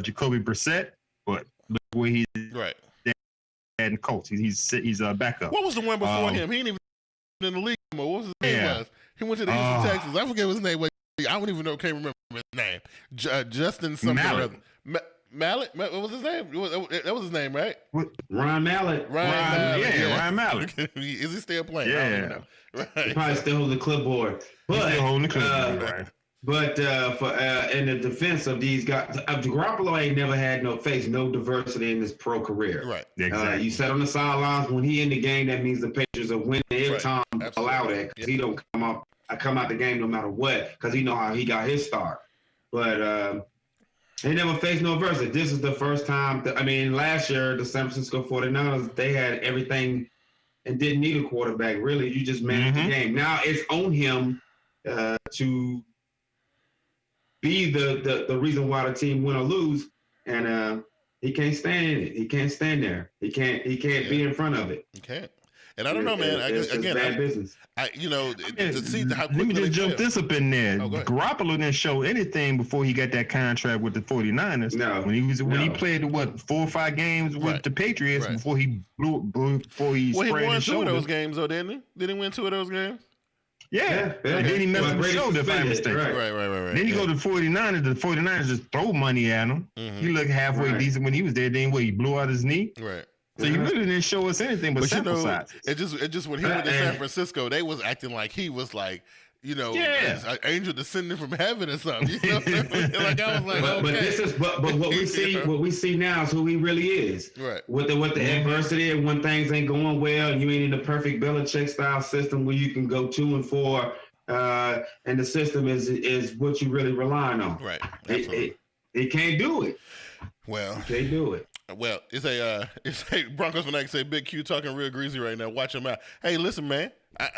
Jacoby Brissett, but look where he's and Colts. He's a backup. What was the one before him? He ain't even in the league anymore. What was his name? Was he went to the Houston Texans? I forget what his name was. I don't even know. Can't remember his name. Justin something Mallet. Mallet? What was his name? That was his name, right? Ryan Mallet. Ryan Mallet. Is he still playing? Yeah. Right. He probably still holding the clipboard. But right. But for in the defense of these guys, Garoppolo ain't never had no diversity in his pro career. Right. Exactly. You sat on the sidelines when he in the game. That means the Patriots are winning every time. Allow that because he don't come out the game no matter what because he know how he got his start. But they never faced no adversity. This is the first time. Last year the San Francisco 49ers they had everything and didn't need a quarterback. Really, you just managed the game. Now it's on him to be the reason why the team win or lose, and he can't stand it. He can't stand there. He can't be in front of it. He can't. And I don't know, man. It's bad business. To see how let me just jump this up in there. Oh, Garoppolo didn't show anything before he got that contract with the 49ers. No. When he played 4 or 5 games with the Patriots before he sprained his shoulder. He won 2 of those games, though, didn't he? Didn't he win 2 of those games? Yeah. And then he messed up his shoulder, if I'm mistaken. Right. Then you go to the 49ers. The 49ers just throw money at him. He looked halfway decent when he was there. Then he blew out his knee. Right. So you really didn't show us anything but sample sizes. It just when he went to San Francisco, they was acting like he was like, an angel descending from heaven or something. You know what I mean? Like I was like, but what we see now is who he really is. Right. With the adversity and when things ain't going well and you ain't in the perfect Belichick style system where you can go 2 and 4, and the system is what you really relying on. Right. Absolutely. He can't do it. Well, he can't do it. Well, it's a Broncos fanatic say Big Q talking real greasy right now. Watch him out. Hey, listen, man.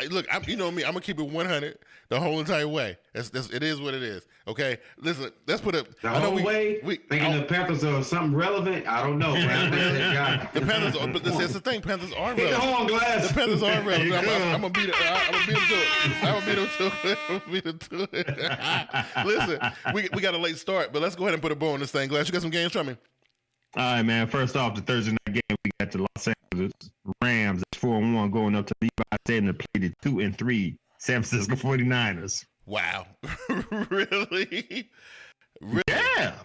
Look, you know me. I'm gonna keep it 100 the whole entire way. It is what it is. Okay. Listen, let's put it the whole way. Thinking the Panthers are something relevant. I don't know. The Panthers, but that's the thing. Panthers are relevant. Come on, Glass. The Panthers are relevant. I'm gonna beat it. I'm gonna beat them to it. Listen, we got a late start, but let's go ahead and put a bow on this thing. Glass, you got some games from me. All right, man. First off, the Thursday night game, we got the Los Angeles Rams at 4-1 going up to Levi Stadium to play the 2-3 San Francisco 49ers. Wow. Really? Yeah.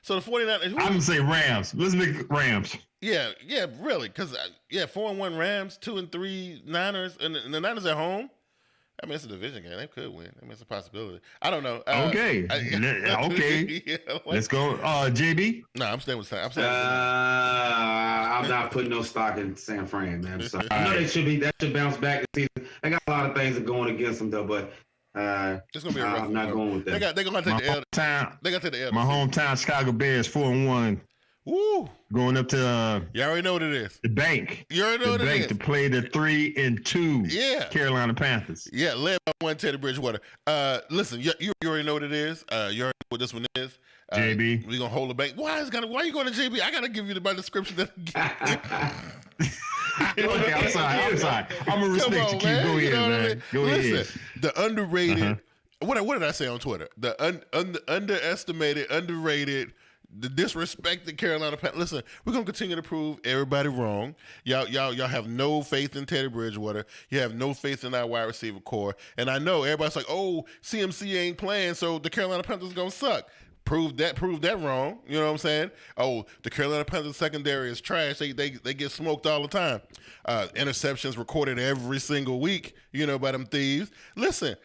So the 49ers. I'm going to say Rams. Let's make Rams. Yeah, really. Because, 4-1 Rams, 2-3 Niners, and the Niners at home. I mean, it's a division game. They could win. I mean, it's a possibility. I don't know. Okay. Okay. Let's go. JB? No, I'm staying with Sam. I'm not putting no stock in San Fran, man. I'm sorry. I know that should bounce back this season. They got a lot of things that are going against them, though, but it's gonna be I'm not going with that. They're gonna take the L. They got to take the L. My hometown Chicago Bears 4-1. Woo! Going up to you already know what it is. The bank. You already know what it is. To play the 3-2 Carolina Panthers. Yeah, led by one Teddy Bridgewater. Listen, you already know what it is. You already know what this one is. JB. We're gonna hold the bank. Why are you going to JB? I gotta give you my description that Okay, I'm sorry. I'm gonna respect you. Keep go ahead, man. Go ahead. Listen, the underrated. What did I say on Twitter? The underestimated, underrated, the disrespected Carolina Panthers. Listen, we're gonna continue to prove everybody wrong. Y'all have no faith in Teddy Bridgewater. You have no faith in our wide receiver core. And I know everybody's like, "Oh, CMC ain't playing, so the Carolina Panthers gonna suck." Prove that wrong. You know what I'm saying? Oh, the Carolina Panthers secondary is trash. They get smoked all the time. Interceptions recorded every single week. By them thieves. Listen.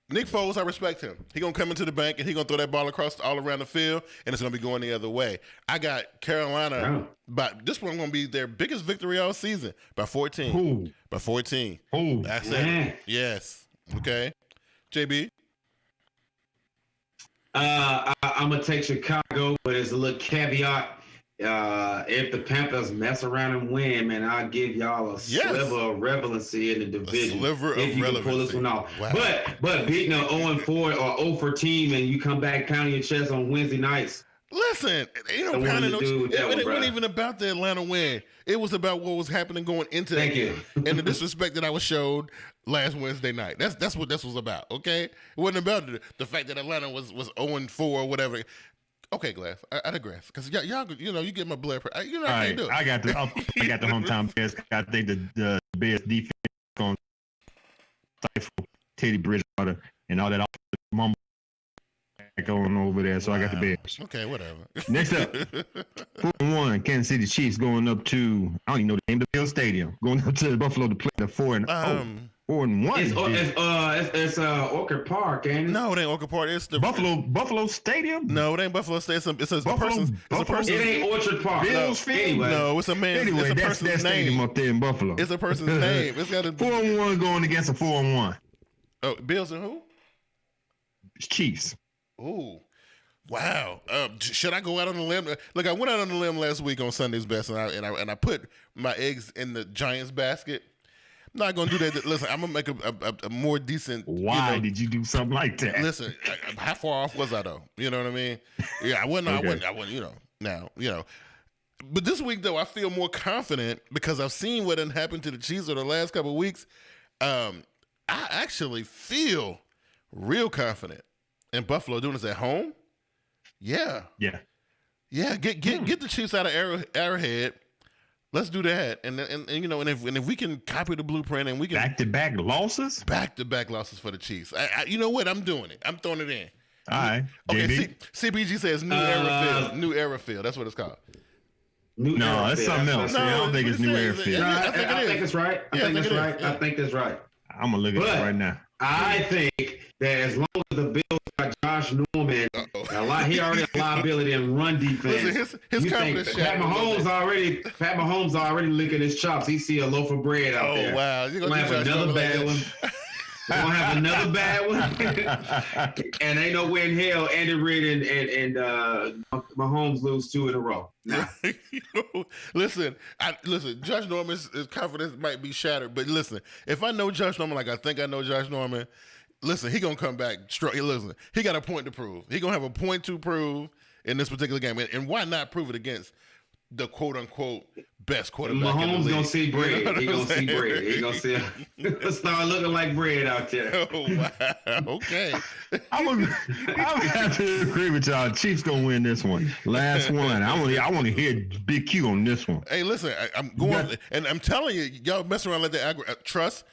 Nick Foles, I respect him. He gonna come into the bank and he gonna throw that ball across all around the field, and it's gonna be going the other way. I got Carolina, but this one gonna be their biggest victory all season by 14. Ooh. By 14. Ooh. That's it. Yes. Okay. JB. I'm gonna take Chicago, but there's a little caveat. If the Panthers mess around and win, man, I'll give y'all a sliver of relevancy in the division. A sliver of relevancy. Can pull this one off. Wow. But beating an 0-4 or 0-for team and you come back pounding your chest on Wednesday nights. Listen, it wasn't even about the Atlanta win. It was about what was happening going into that game and the disrespect that I was showed last Wednesday night. That's what this was about. Okay, it wasn't about the fact that Atlanta was 0-4 or whatever. Okay, Glass, I digress because y'all, you get my blood pressure. I can't do it. I got the hometown Bears. I think the Bears defense going to stifle Teddy Bridgewater and all that mumble going over there. So I got the Bears. Okay, whatever. Next up, 4-1 Kansas City Chiefs going up to I don't even know the name of the Bill Stadium. Going up to Buffalo to play the 4-0. 4-1. It's Orchard Park, ain't it? No, it ain't Orchard Park. It's the Buffalo Stadium. No, it ain't Buffalo Stadium. It's a Buffalo. It ain't Orchard Park. Bills Field. Anyway. No, it's a man. Anyway, it's a that's that person's stadium name up there in Buffalo. It's a person's name. It's got a 4-1 going against a 4-1. Oh, Bills and who? Chiefs. Ooh. Wow. Should I go out on a limb? Look, I went out on a limb last week on Sunday's Best, and I put my eggs in the Giants basket. I'm not gonna do that. Listen, I'm gonna make a more decent. Why did you do something like that? Listen, how far off was I though? You know what I mean? Yeah, I wasn't. Okay. I wasn't. But this week though, I feel more confident because I've seen what had happened to the Chiefs over the last couple of weeks. I actually feel real confident in Buffalo doing this at home. Yeah. Get the Chiefs out of Arrowhead. Let's do that, and if we can copy the blueprint and we can back-to-back losses for the Chiefs. You know what? I'm doing it. I'm throwing it in. All right. Okay. CBG says New Era Field. That's what it's called. No, it's something else. I don't think it's New Era Field. I think it's right. I think that's right. I'm gonna look at it right now. I think that as long as the Bills got Josh Norman, he already a liability in run defense. Listen, his confidence. Pat Mahomes already licking his chops. He see a loaf of bread out there. Oh wow! You're gonna have another bad one. We're gonna have another bad one. And ain't no way in hell Andy Reid and Mahomes lose 2 in a row. Nah. Listen. Josh Norman's confidence might be shattered, but listen, if I know Josh Norman like I think I know Josh Norman, listen, he gonna come back strong. Listen, he got a point to prove. He gonna have a point to prove in this particular game, and why not prove it against the quote unquote best quarterback in the league? Mahomes gonna see bread. He gonna see bread. He gonna see start looking like bread out there. Oh wow. Okay. I would have to agree with y'all. Chiefs gonna win this one. Last one. I want to hear Big Q on this one. Hey, listen, I'm going, and I'm telling you, y'all mess around like the trust.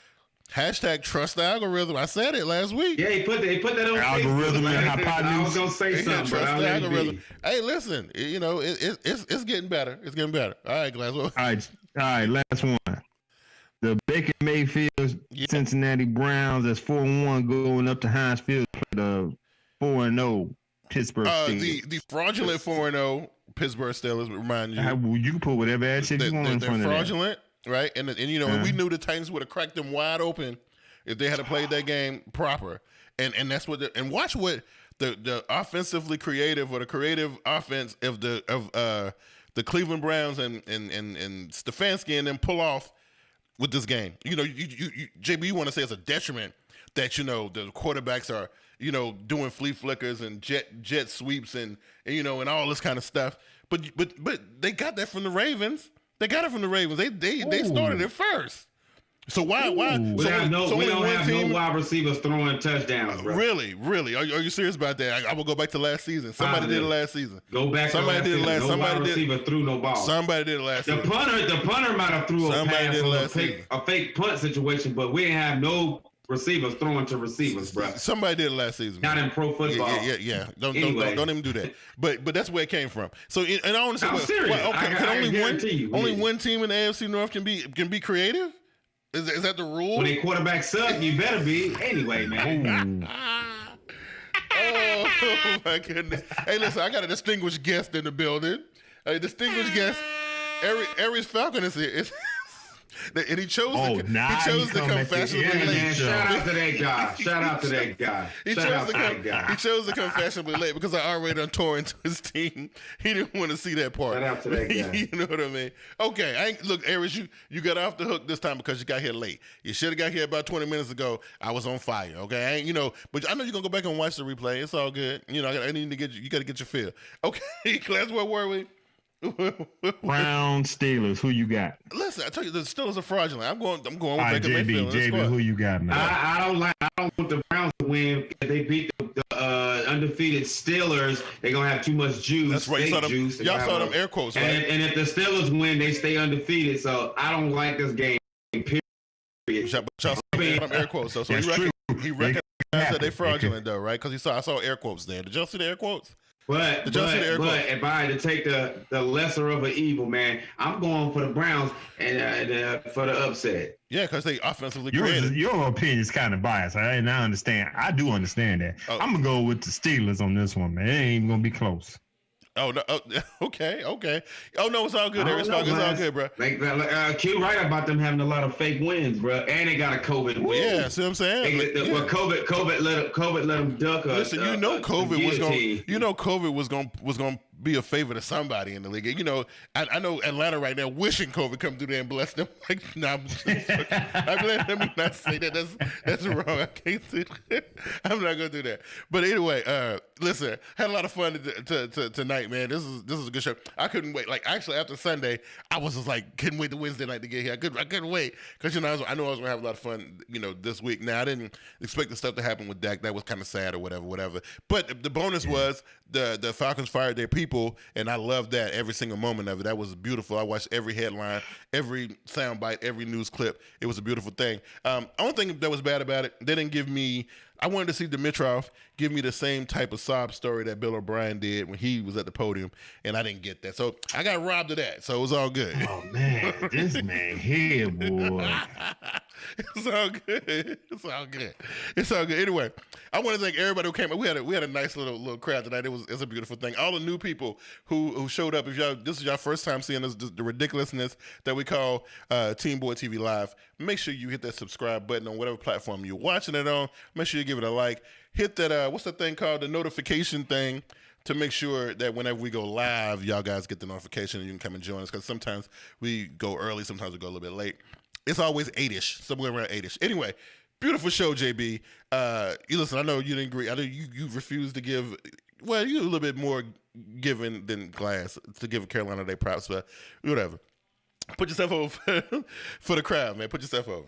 Hashtag trust the algorithm. I said it last week. Yeah, he put that on algorithm and hypotenuse. I was gonna say something, trust but the algorithm. Hey, listen, it's getting better. It's getting better. All right, Glasgow. All right. Last one. The Baker Mayfield Cincinnati Browns that's 4-1 going up to Heinz Field for the 4-0 Pittsburgh Steelers. The fraudulent 4-0 Pittsburgh Steelers. Remind you. You can put whatever ad shit you want in front of that. They're fraudulent. Right, and we knew the Titans would have cracked them wide open if they had played that game proper, and that's what. And watch what the offensively creative or the creative offense of the Cleveland Browns and Stefanski and them pull off with this game. You JB, you want to say it's a detriment that the quarterbacks are doing flea flickers and jet sweeps and all this kind of stuff, but they got that from the Ravens. They got it from the Ravens. They started it first. So why? We don't have no wide receivers throwing touchdowns, bro. Really? Are you serious about that? I will go back to last season. Somebody did it last season. Go back. Somebody did it last. No wide receiver threw no ball. Somebody did it last season. The punter might have threw a pass on a fake punt situation, but we didn't have no receivers throwing to receivers, bro. Somebody did it last season. Not in pro football. Yeah. Don't even do that. But that's where it came from. So and I want to say, I'm serious. Only one team in the AFC North can be creative. Is that the rule? When they quarterback suck, you better be. Anyway, man. Oh my goodness. Hey, listen, I got a distinguished guest in the building. A distinguished guest. Aries Falcon is here. And he chose to come fashionably late. Man, shout out to that guy. He chose to come fashionably late because I already done tore into his team. He didn't want to see that part. Shout out to that guy. You know what I mean? Okay, look, Aries, you got off the hook this time because you got here late. You should have got here about 20 minutes ago. I was on fire. Okay, but I know you're gonna go back and watch the replay. It's all good. I need to get you. You got to get your feel. Okay, class, where were we? Brown Steelers, who you got? Listen, I tell you, the Steelers are fraudulent. I'm going with Baker Mayfield. JB, who you got, man? I don't want the Browns to win. If they beat the undefeated Steelers, they're gonna have too much juice. That's right. Y'all saw them air quotes, right? And if the Steelers win, they stay undefeated. So I don't like this game. Period. Y'all saw them air quotes. So he recognized that they fraudulent though, right? Because I saw air quotes there. Did y'all see the air quotes? But if I had to take the lesser of an evil, man, I'm going for the Browns and for the upset. Yeah, because they offensively creative. Your opinion is kind of biased, and I understand. I do understand that. Oh. I'm gonna go with the Steelers on this one, man. It ain't even gonna be close. Oh no! Oh, okay. Oh no, it's all good. It's all good, bro. Q right about them having a lot of fake wins, bro, and they got a COVID win. Yeah, see what I'm saying? Well, COVID let them duck. Listen, COVID was gonna be a favor to somebody in the league. You know, I know Atlanta right now wishing COVID come through there and bless them. Like, nah, let me not say that. That's wrong. I can't say that. I'm not gonna do that. But anyway, listen, had a lot of fun tonight, man. This is a good show. I couldn't wait. Like, actually, after Sunday, I was just like, couldn't wait to Wednesday night to get here. I couldn't wait because I know I was gonna have a lot of fun, this week. Now I didn't expect the stuff to happen with Dak. That was kind of sad or whatever. But the bonus was the Falcons fired their people, and I loved that every single moment of it. That was beautiful. I watched every headline, every soundbite, every news clip. It was a beautiful thing. Only thing that was bad about it, they didn't give me. I wanted to see Dimitrov give me the same type of sob story that Bill O'Brien did when he was at the podium, and I didn't get that. So I got robbed of that. So it was all good. Oh man, this man here, boy. It's all good. It's all good. Anyway, I want to thank everybody who came. We had a nice little crowd tonight. It's a beautiful thing. All the new people who showed up. If this is your first time seeing this, the ridiculousness that we call TeamBoydTV Live, make sure you hit that subscribe button on whatever platform you're watching it on. Make sure you give it a like. Hit that what's the thing called, the notification thing, to make sure that whenever we go live, y'all guys get the notification and you can come and join us, because sometimes we go early, sometimes we go a little bit late. It's always 8-ish, somewhere around 8-ish. Anyway, beautiful show, JB. You listen, I know you didn't agree. I know you refused to give, well, you a little bit more giving than Glass to give Carolina their props, but whatever. Put yourself over for the crowd, man. Put yourself over.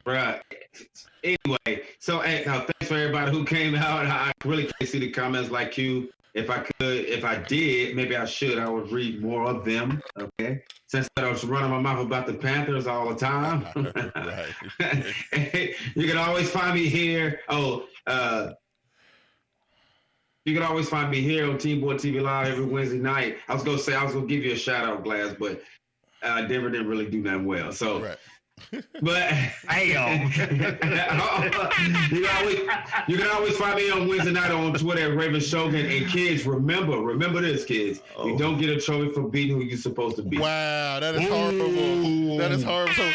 Right. Anyway, so thanks for everybody who came out. I really can't see the comments like you. If I did, maybe I should. I would read more of them. Okay. Since I was running my mouth about the Panthers all the time. Right. You can always find me here. You can always find me here on TeamBoydTV Live every Wednesday night. I was gonna give you a shout out, Glass, but Denver didn't really do that well. So. Right. But you can always find me on Wednesday night on Twitter at Raven Shogun. And kids, remember this, kids. You don't get a trophy for beating who you're supposed to beat. Wow, that is horrible. That is horrible.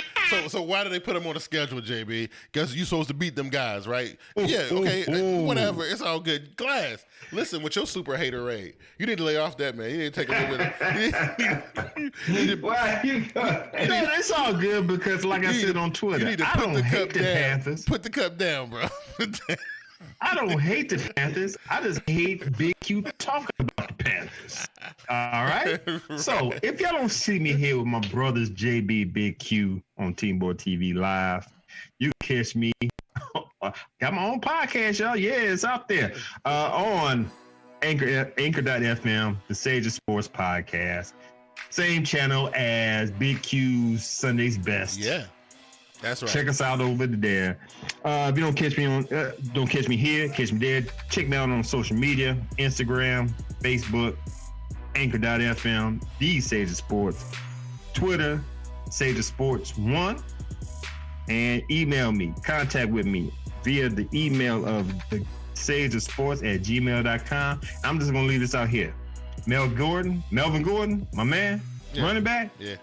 So why do they put them on the schedule, JB? Because you're supposed to beat them guys, right? Yeah, okay, whatever. It's all good. Glass, listen, with your super hater rate, you need to lay off that, man. You need to take a little bit. It's all good because, like I said on Twitter, I don't hate the Panthers. Put the cup down, bro. I don't hate the Panthers. I just hate Big Q talking about the Panthers. All right? So if y'all don't see me here with my brothers JB, Big Q on TeamBoydTV Live, you can catch me. Got my own podcast, y'all. Yeah, it's out there on Anchor.fm, the Sage of Sports podcast. Same channel as Big Q's Sunday's Best. Yeah. That's right. Check us out over there. If you don't catch me here, catch me there. Check me out on social media, Instagram, Facebook, Anchor.fm, The Sage of Sports, Twitter, Sage of Sports 1, and email me, contact with me via the email of the Sage of Sports at gmail.com. I'm just going to leave this out here. Melvin Gordon, my man, running back. Yeah.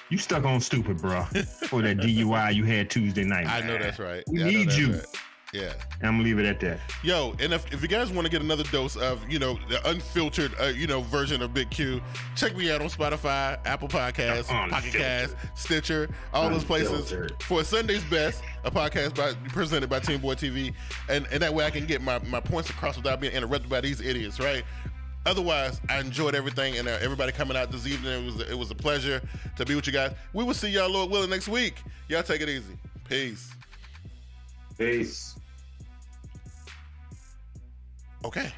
You stuck on stupid, bro, for that DUI you had Tuesday night. I know that's right. We need you. Right. Yeah. And I'm going to leave it at that. Yo, and if you guys want to get another dose of, the unfiltered, version of Big Q, check me out on Spotify, Apple Podcasts, Pocket Cast, Stitcher, all those places for Sunday's Best, a podcast presented by TeamBoydTV. And that way I can get my points across without being interrupted by these idiots, right? Otherwise, I enjoyed everything and everybody coming out this evening. It was a pleasure to be with you guys. We will see y'all, Lord willing, next week. Y'all take it easy. Peace. Peace. Okay.